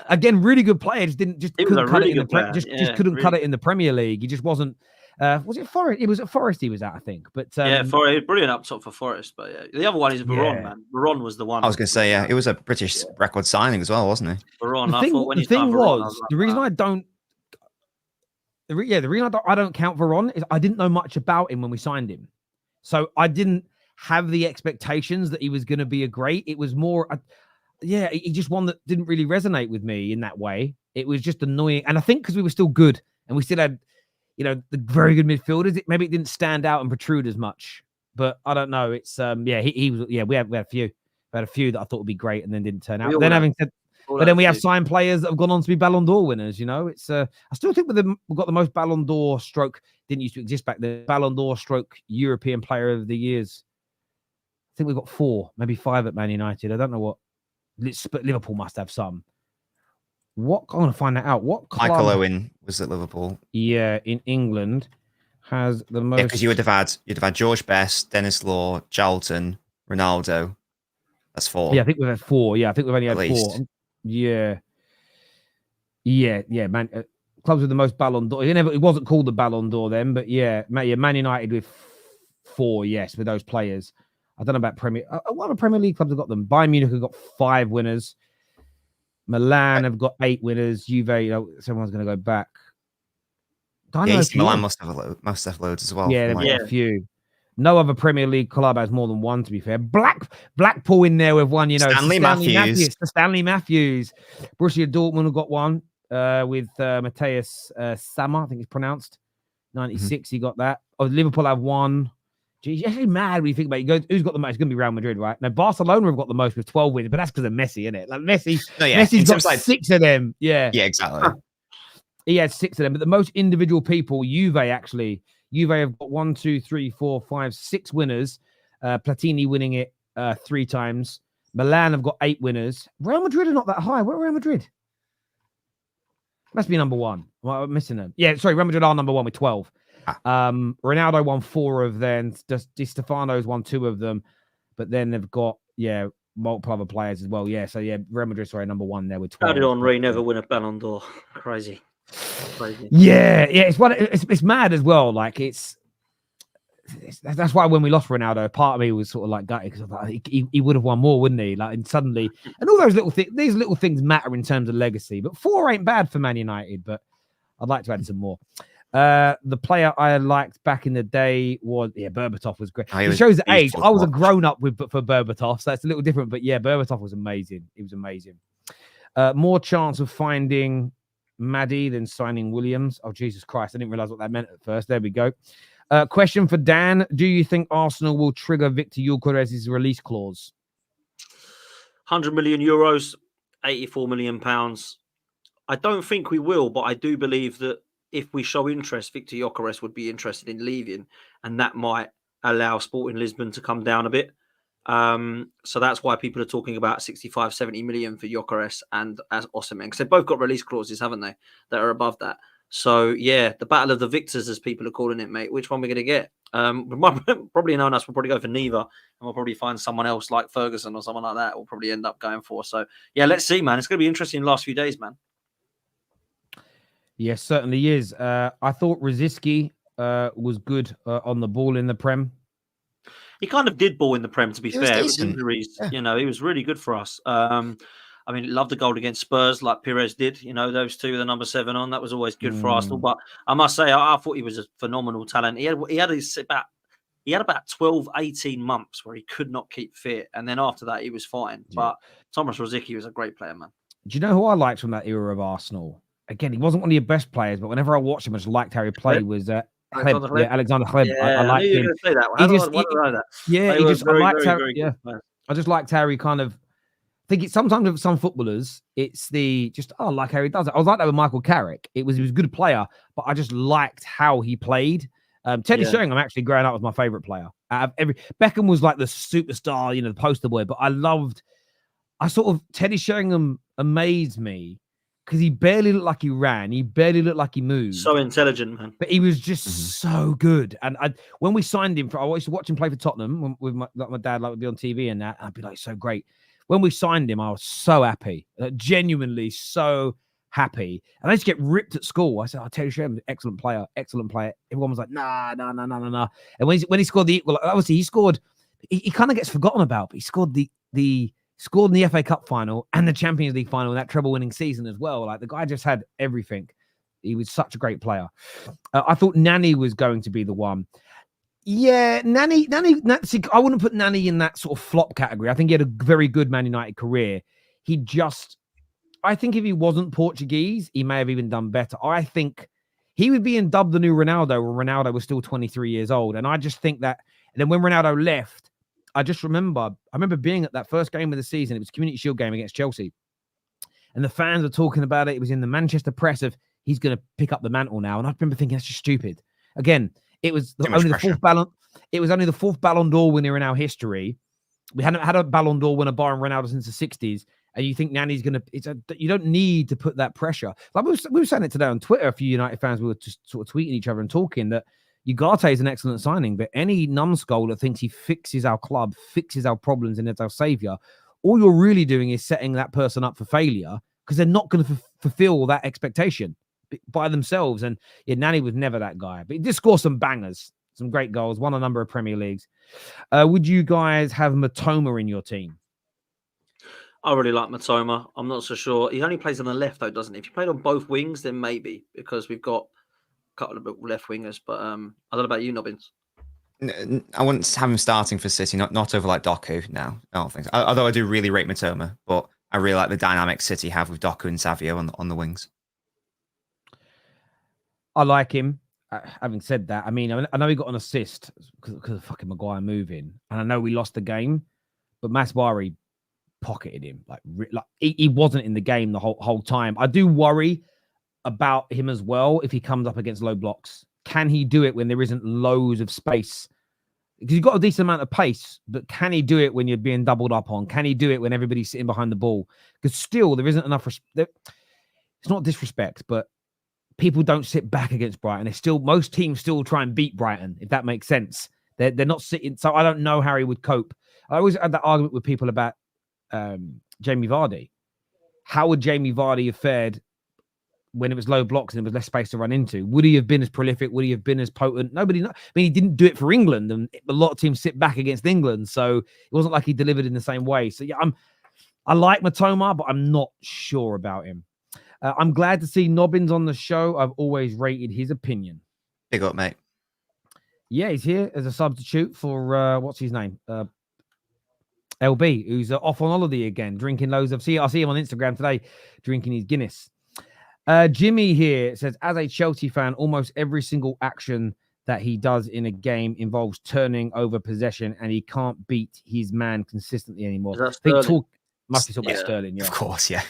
again, really good player. Couldn't cut it in the Premier League. He just wasn't. Was it Forest? It was at Forest he was at, I think. But Forest, brilliant up top for Forest. But the other one is Veron, man. Veron was the one. I was going to say, it was a British record signing as well, wasn't he? Veron. The thing was, the reason I don't. the reason I don't count Varane is I didn't know much about him when we signed him. So I didn't have the expectations that he was going to be a great. It was more, he just one that didn't really resonate with me in that way. It was just annoying. And I think because we were still good and we still had, the very good midfielders, maybe it didn't stand out and protrude as much. But I don't know. It's, he was, we had a few. We had a few that I thought would be great and then didn't turn out. Then having said, but then we have signed players that have gone on to be Ballon d'Or winners. It's I still think we've got the most Ballon d'Or stroke, didn't used to exist back then, Ballon d'Or stroke European Player of the Years. I think we've got 4, maybe 5 at Man United. I don't know what. Liverpool must have some. What I want to find that out. What club, Michael Owen was at Liverpool. Yeah, in England has the most. Yeah, because you'd have had George Best, Dennis Law, Charlton, Ronaldo. That's 4. Yeah, I think we've had 4. Yeah, I think we've only had 4. Yeah, man. Clubs with the most Ballon d'Or. It wasn't called the Ballon d'Or then, but Man United with 4. Yes, with those players. I don't know about Premier. What other Premier League clubs have got them? Bayern Munich have got 5 winners. Milan have got 8 winners. Juve, someone's going to go back. Milan must have loads as well. Yeah, they've got a few. No other Premier League club has more than 1, to be fair. Blackpool in there with 1, Stanley Matthews. Stanley Matthews. Borussia Dortmund have got 1 with Matthias Sammer, I think it's pronounced. 96, He got that. Oh, Liverpool have 1. Geez, you're actually mad when you think about it. Who's got the most? It's going to be Real Madrid, right? Now, Barcelona have got the most with 12 wins, but that's because of Messi, isn't it? Like Messi's got 6 of them. Yeah. Yeah, exactly. He had 6 of them, but the most individual people, Juve have got 1, 2, 3, 4, 5, 6 winners. Platini winning it 3 times. Milan have got 8 winners. Real Madrid are not that high. Where are Real Madrid? Must be number 1. Well, I'm missing them. Yeah, sorry, Real Madrid are number 1 with 12. Ronaldo won 4 of them. Di Stefano's won 2 of them. But then they've got, multiple other players as well. Yeah, so Real Madrid, number 1 there with 12. How did Henry never win a Ballon d'Or? Crazy. Yeah, it's mad as well. Like that's why when we lost Ronaldo, part of me was sort of like gutted because I thought he would have won more, wouldn't he? Like, and suddenly, and all those little things, these little things matter in terms of legacy. But 4 ain't bad for Man United, but I'd like to add some more. The player I liked back in the day was Berbatov was great. It shows the age. I was a grown up for Berbatov, so it's a little different. But Berbatov was amazing. He was amazing. More chance of finding Maddie than signing Williams. Oh, Jesus Christ. I didn't realize what that meant at first. There we go. Question for Dan. Do you think Arsenal will trigger Victor Gyökeres's release clause? 100 million euros, 84 million pounds. I don't think we will, but I do believe that if we show interest, Victor Gyökeres would be interested in leaving, and that might allow Sporting Lisbon to come down a bit. So that's why people are talking about 65, 70 million for Gyökeres and as Osimhen, because they've both got release clauses, haven't they, that are above that. So the battle of the victors, as people are calling it, mate. Which one we're going to get? Probably known us. We'll probably go for neither, and we'll probably find someone else like Ferguson or someone like that. We'll probably end up going for. So let's see, man. It's going to be interesting in the last few days, man. Yes, certainly is. I thought Rosicky was good on the ball in the Prem. He kind of did ball in the Prem, to be fair. Injuries, he was really good for us. I mean, loved the goal against Spurs like Pires did. Those two with the number 7 on. That was always good for Arsenal. But I must say, I thought he was a phenomenal talent. He had about 12, 18 months where he could not keep fit. And then after that, he was fine. Yeah. But Thomas Rosicky was a great player, man. Do you know who I liked from that era of Arsenal? Again, he wasn't one of your best players, but whenever I watched him, I just liked how he played. Was Alexander Hleb. Yeah, I liked him. You were going to say that. I just liked how he kind of. I think it's sometimes with some footballers, it's I like how he does it. I was like that with Michael Carrick. He was a good player, but I just liked how he played. Teddy Sheringham actually growing up was my favorite player. Beckham was like the superstar, the poster boy, but Teddy Sheringham amazed me. Because he barely looked like he ran. He barely looked like he moved. So intelligent, man. But he was just so good. And when we signed him, I used to watch him play for Tottenham with my dad, would be on TV and that. And I'd be like, so great. When we signed him, I was so happy. Genuinely so happy. And I used to get ripped at school. I said, I'll tell you, Shem, excellent player. Everyone was like, nah. And when he scored the equal, obviously he scored, he kind of gets forgotten about, but he scored scored in the FA Cup final and the Champions League final in that treble winning season as well. Like the guy just had everything. He was such a great player. I thought Nani was going to be the one. Yeah, Nani. See, I wouldn't put Nani in that sort of flop category. I think he had a very good Man United career. I think if he wasn't Portuguese, he may have even done better. I think he would be dubbed the new Ronaldo, when Ronaldo was still 23 years old. And I just think that, and then when Ronaldo left, I remember being at that first game of the season. It was a Community Shield game against Chelsea. And the fans are talking about it. It was in the Manchester press of, he's going to pick up the mantle now. And I remember thinking, that's just stupid. Again, it was only the fourth Ballon d'Or winner in our history. We hadn't had a Ballon d'Or winner barring Ronaldo since the 60s. And you think Nani's going to... You don't need to put that pressure. Like we were saying it today on Twitter, a few United fans, we were just sort of tweeting each other and talking that Ugarte is an excellent signing, but any numbskull that thinks he fixes our club, fixes our problems, and is our saviour, all you're really doing is setting that person up for failure, because they're not going to fulfill that expectation by themselves. And yeah, Nani was never that guy, but he did score some bangers, some great goals, won a number of Premier Leagues. Would you guys have Mitoma in your team? I really like Mitoma. I'm not so sure. He only plays on the left, though, doesn't he? If he played on both wings, then maybe, because we've got a couple of left wingers. But I don't know about you, Nobbins. I wouldn't have him starting for City, not over like Doku. No, I don't think so. Although I do really rate Mitoma, but I really like the dynamic City have with Doku and Savio on the wings. I like him. Having said that, I mean, I know he got an assist because of fucking Maguire moving, and I know we lost the game, but Masbari pocketed him. Like he wasn't in the game the whole time. I do worry about him as well if he comes up against low blocks. Can he do it when there isn't loads of space? Because you've got a decent amount of pace, but can he do it when you're being doubled up on? Can he do it when everybody's sitting behind the ball? Because still, there isn't enough... It's not disrespect, but people don't sit back against Brighton. Most teams still try and beat Brighton, if that makes sense. They're not sitting... So I don't know how he would cope. I always had that argument with people about Jamie Vardy. How would Jamie Vardy have fared when it was low blocks and there was less space to run into? Would he have been as prolific? Would he have been as potent? Nobody knows. I mean, he didn't do it for England, and a lot of teams sit back against England, so it wasn't like he delivered in the same way. So yeah, I like Mitoma, but I'm not sure about him. I'm glad to see Nobbins on the show. I've always rated his opinion. Big up, mate. Yeah, he's here as a substitute for what's his name? LB, who's off on holiday again, drinking loads of... I see him on Instagram today, drinking his Guinness. Jimmy here says, as a Chelsea fan, almost every single action that he does in a game involves turning over possession, and he can't beat his man consistently anymore. Must be talking about Sterling, yeah. Of course, yeah.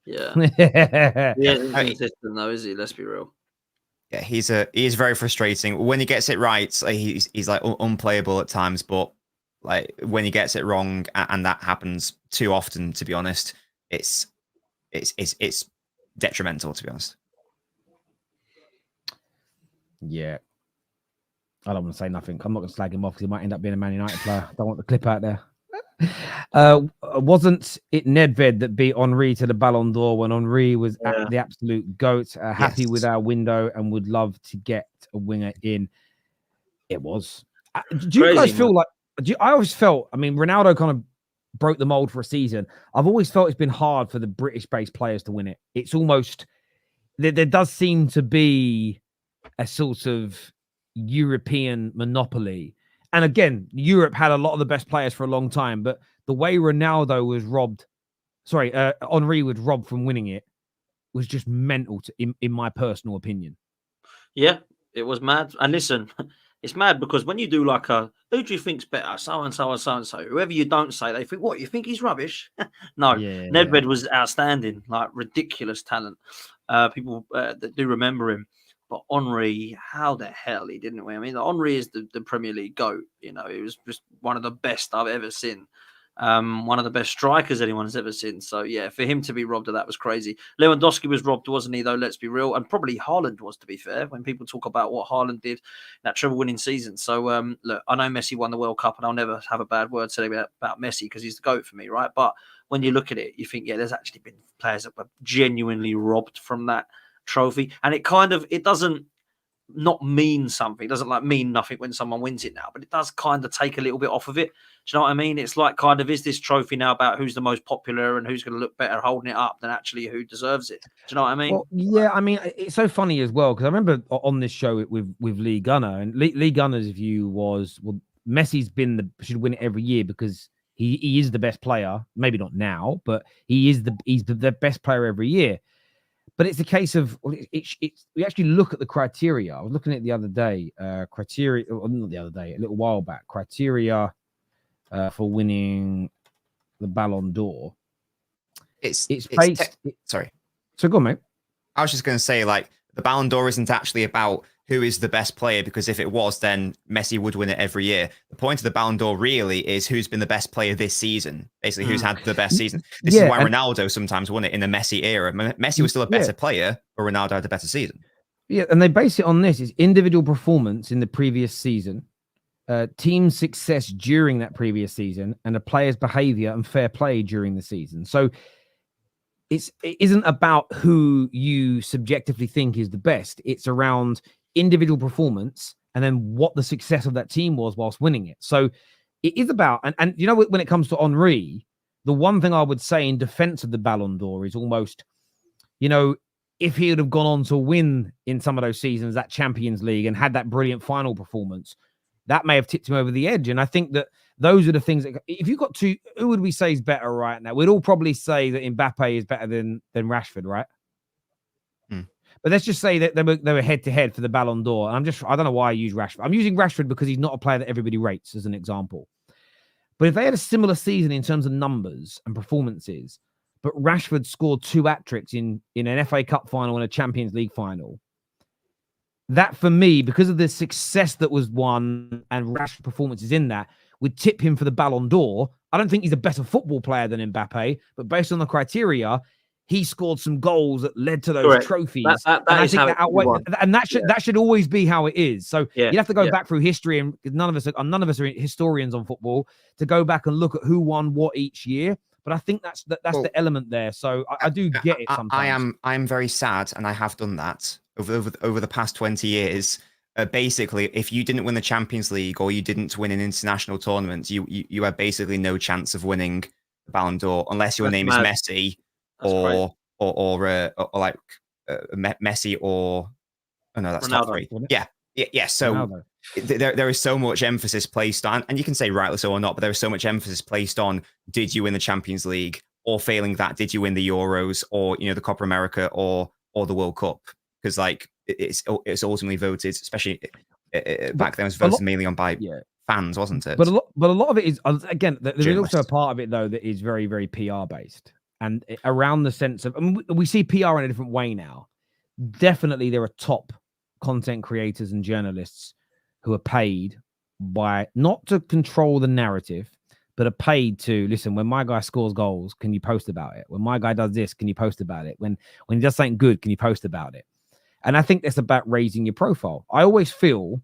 Yeah. Yeah, he's consistent though, is he? Let's be real. Yeah, he is very frustrating. When he gets it right, he's like unplayable at times, but like when he gets it wrong, and that happens too often, to be honest, it's detrimental, to be honest. Yeah. I don't want to say nothing. I'm not going to slag him off because he might end up being a Man United player. Don't want the clip out there. Wasn't it Nedved that beat Henry to the Ballon d'Or when Henry was at the absolute GOAT, happy with our window and would love to get a winger in? It was. Do you guys feel like... I always felt... I mean, Ronaldo kind of broke the mold for a season. I've always felt it's been hard for the British-based players to win it. It's almost... There does seem to be a sort of European monopoly. And again, Europe had a lot of the best players for a long time, but the way Ronaldo was robbed... Henry was robbed from winning it was just mental, in my personal opinion. Yeah, it was mad. And listen... It's mad because when you do like who do you think's better? So-and-so or so-and-so. Whoever you don't say, they think, what, you think he's rubbish? No, Nedved was outstanding, like ridiculous talent. People that do remember him. But Henry, how the hell he didn't win? I mean, Henry is the Premier League GOAT. You know, he was just one of the best I've ever seen. One of the best strikers anyone has ever seen. So, yeah, for him to be robbed of that was crazy. Lewandowski was robbed, wasn't he, though? Let's be real. And probably Haaland was, to be fair, when people talk about what Haaland did that treble-winning season. So, look, I know Messi won the World Cup, and I'll never have a bad word to say about Messi because he's the GOAT for me, right? But when you look at it, you think, yeah, there's actually been players that were genuinely robbed from that trophy. And it doesn't not mean something. It doesn't like mean nothing when someone wins it now, but it does kind of take a little bit off of it. Do you know what I mean? It's like kind of, is this trophy now about who's the most popular and who's going to look better holding it up than actually who deserves it? Do you know what I mean? Well, yeah, I mean, it's so funny as well, because I remember on this show with Lee Gunner, and Lee Gunner's view was, well, Messi's should win it every year because he is the best player. Maybe not now, but he's the best player every year. But it's a case of, well, we actually look at the criteria. I was looking at it the other day, not the other day, a little while back, criteria for winning the Ballon d'Or. It's based. Sorry. So go on, mate. I was just going to say, like, the Ballon d'Or isn't actually about who is the best player, because if it was, then Messi would win it every year. The point of the Ballon d'Or really is who's been the best player this season, basically who's had the best season. This is why Ronaldo sometimes won it in the Messi era. Messi was still a better player, but Ronaldo had a better season. Yeah, and they base it on this: is individual performance in the previous season, team success during that previous season, and a player's behavior and fair play during the season. So it isn't about who you subjectively think is the best. It's around individual performance and then what the success of that team was whilst winning it. So it is about, and you know, when it comes to Henry, the one thing I would say in defense of the Ballon d'Or is almost, you know, if he would have gone on to win in some of those seasons, that Champions League, and had that brilliant final performance, that may have tipped him over the edge. And I think that those are the things that, if you've got to, who would we say is better right now? We'd all probably say that Mbappe is better than Rashford, right? But let's just say that they were head to head for the Ballon d'Or. And I don't know why I use Rashford. I'm using Rashford because he's not a player that everybody rates, as an example. But if they had a similar season in terms of numbers and performances, but Rashford scored 2 hat-tricks in an FA Cup final and a Champions League final, that for me, because of the success that was won and Rashford performances in that, would tip him for the Ballon d'Or. I don't think he's a better football player than Mbappe, but based on the criteria, he scored some goals that led to those trophies. That and I think that outweighs, and that should always be how it is. So you have to go back through history, and none of us are historians on football, to go back and look at who won what each year. But I think that's the element there. So I do get it sometimes. I am very sad, and I have done that over the past 20 years. Basically, if you didn't win the Champions League or you didn't win an international tournament, you had basically no chance of winning the Ballon d'Or unless your name is Messi. Or like Messi or that's top 3. Yeah. So there is so much emphasis placed on, and you can say rightly so or not, but there is so much emphasis placed on, did you win the Champions League, or failing that, did you win the Euros, or the Copa America, or the World Cup? Because like it's ultimately voted, especially back then, it was voted mainly on by fans, wasn't it? But a lot of it is, again, there is also a part of it though that is very, very PR based. And around the sense of, I mean, we see PR in a different way now. Definitely, there are top content creators and journalists who are paid by, not to control the narrative, but are paid to, listen, when my guy scores goals, can you post about it? When my guy does this, can you post about it? When he does something good, can you post about it? And I think that's about raising your profile. I always feel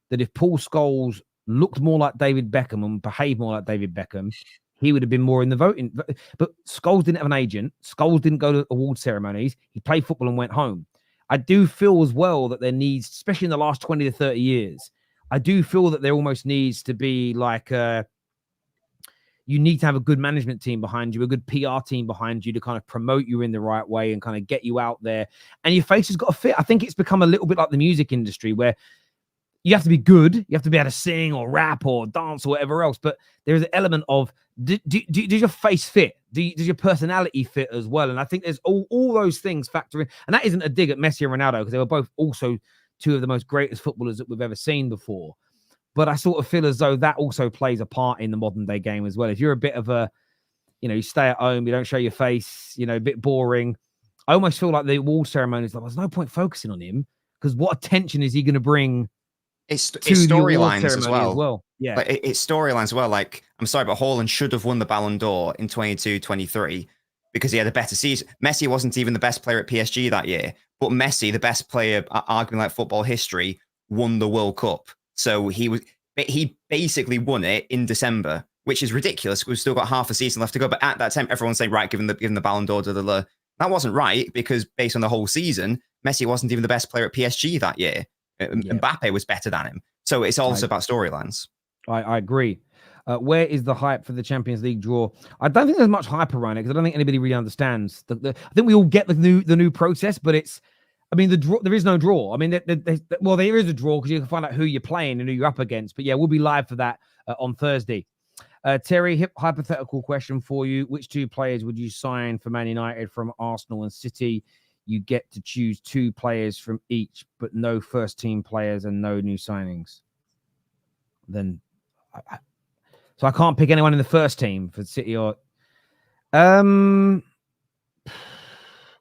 that if Paul Scholes looked more like David Beckham and behaved more like David Beckham, he would have been more in the voting. But Scholes didn't have an agent. Scholes didn't go to award ceremonies. He played football and went home. I do feel as well that there needs, especially in the last 20 to 30 years, I do feel that there almost needs to be like you need to have a good management team behind you, a good PR team behind you to kind of promote you in the right way and kind of get you out there. And your face has got to fit. I think it's become a little bit like the music industry, where you have to be good. You have to be able to sing or rap or dance or whatever else. But there is an element of, does your face fit? Does your personality fit as well? And I think there's all those things factor in. And that isn't a dig at Messi and Ronaldo, because they were both also 2 of the most greatest footballers that we've ever seen before. But I sort of feel as though that also plays a part in the modern day game as well. If you're a bit of a, you stay at home, you don't show your face, a bit boring. I almost feel like the award ceremonies, there's no point focusing on him, because what attention is he going to bring? It's storylines as well. Yeah. Like, it's storylines as well. Like, I'm sorry, but Haaland should have won the Ballon d'Or in 22-23 because he had a better season. Messi wasn't even the best player at PSG that year, but Messi, the best player, arguing like football history, won the World Cup. So he basically won it in December, which is ridiculous. We've still got half a season left to go. But at that time, everyone's saying, right, given the Ballon d'Or, that wasn't right, because based on the whole season, Messi wasn't even the best player at PSG that year. Mbappe was better than him. So it's also about storylines. I agree. Where is the hype for the Champions League draw? I don't think there's much hype around it because I don't think anybody really understands. I think we all get the new process, but it's. I mean, the draw. There is no draw. I mean, there is a draw because you can find out who you're playing and who you're up against. But yeah, we'll be live for that on Thursday. Terry, hypothetical question for you: which 2 players would you sign for Man United from Arsenal and City? You get to choose 2 players from each, but no first team players and no new signings. Then. So I can't pick anyone in the first team for City or who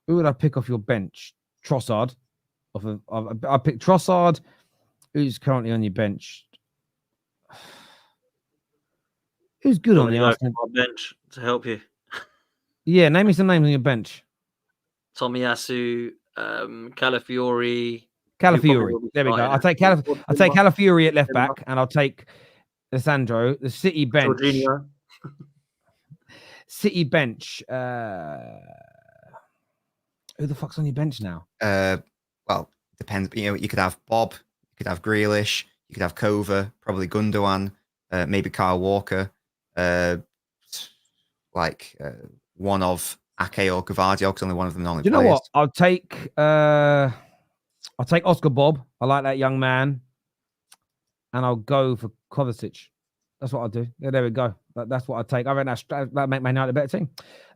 would I pick off your bench? Trossard. I'll pick Trossard, who's currently on your bench. Who's good on the Arsenal bench to help you? Yeah, name me some names on your bench. Tomiyasu, Calafiori. Calafiori. There we go. I'll take Calafiori at left back, and I'll take Sandro, the City bench. Jorginho. City bench. Who the fuck's on your bench now? Well, depends. You could have Bob, you could have Grealish, you could have Kova, probably Gundogan, maybe Kyle Walker, one of Ake or Gavardio, because only one of them normally plays. You know what? I'll take Oscar Bob. I like that young man. And I'll go for Kovacic. That's what I'll do. Yeah, there we go. That's what I'll take. I reckon that make Man United a better team.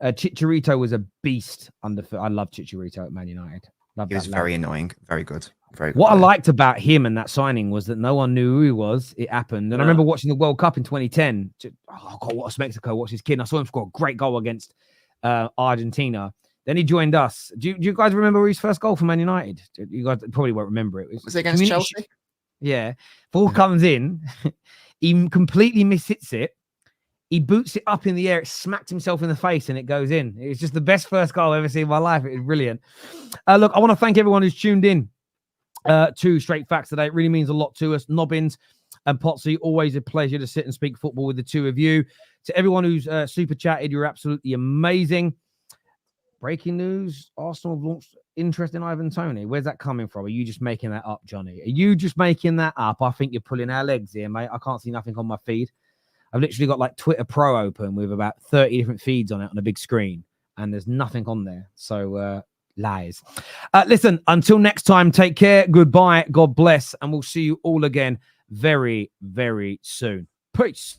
Chicharito was a beast under. I love Chicharito at Man United. He was very annoying. Very good. Very good. What I liked about him and that signing was that no one knew who he was. It happened. And I remember watching the World Cup in 2010. Oh, God, watch Mexico. Watch his kid. And I saw him score a great goal against Argentina. Then he joined us. Do you guys remember his first goal for Man United? You guys probably won't remember it. Was it against Chelsea? Yeah. Ball comes in. He completely mishits it. He boots it up in the air. It smacked himself in the face and it goes in. It's just the best first goal I've ever seen in my life. It was brilliant. Look, I want to thank everyone who's tuned in to Straight Facts today. It really means a lot to us. Nobbins and Potsy, always a pleasure to sit and speak football with the two of you. To everyone who's super chatted, you're absolutely amazing. Breaking news, Arsenal have launched interest in Ivan Toney. Where's that coming from? Are you just making that up, Johnny? Are you just making that up? I think you're pulling our legs here, mate. I can't see nothing on my feed. I've literally got like Twitter Pro open with about 30 different feeds on it on a big screen, and there's nothing on there. So lies. Listen, until next time, take care. Goodbye. God bless. And we'll see you all again very, very soon. Peace.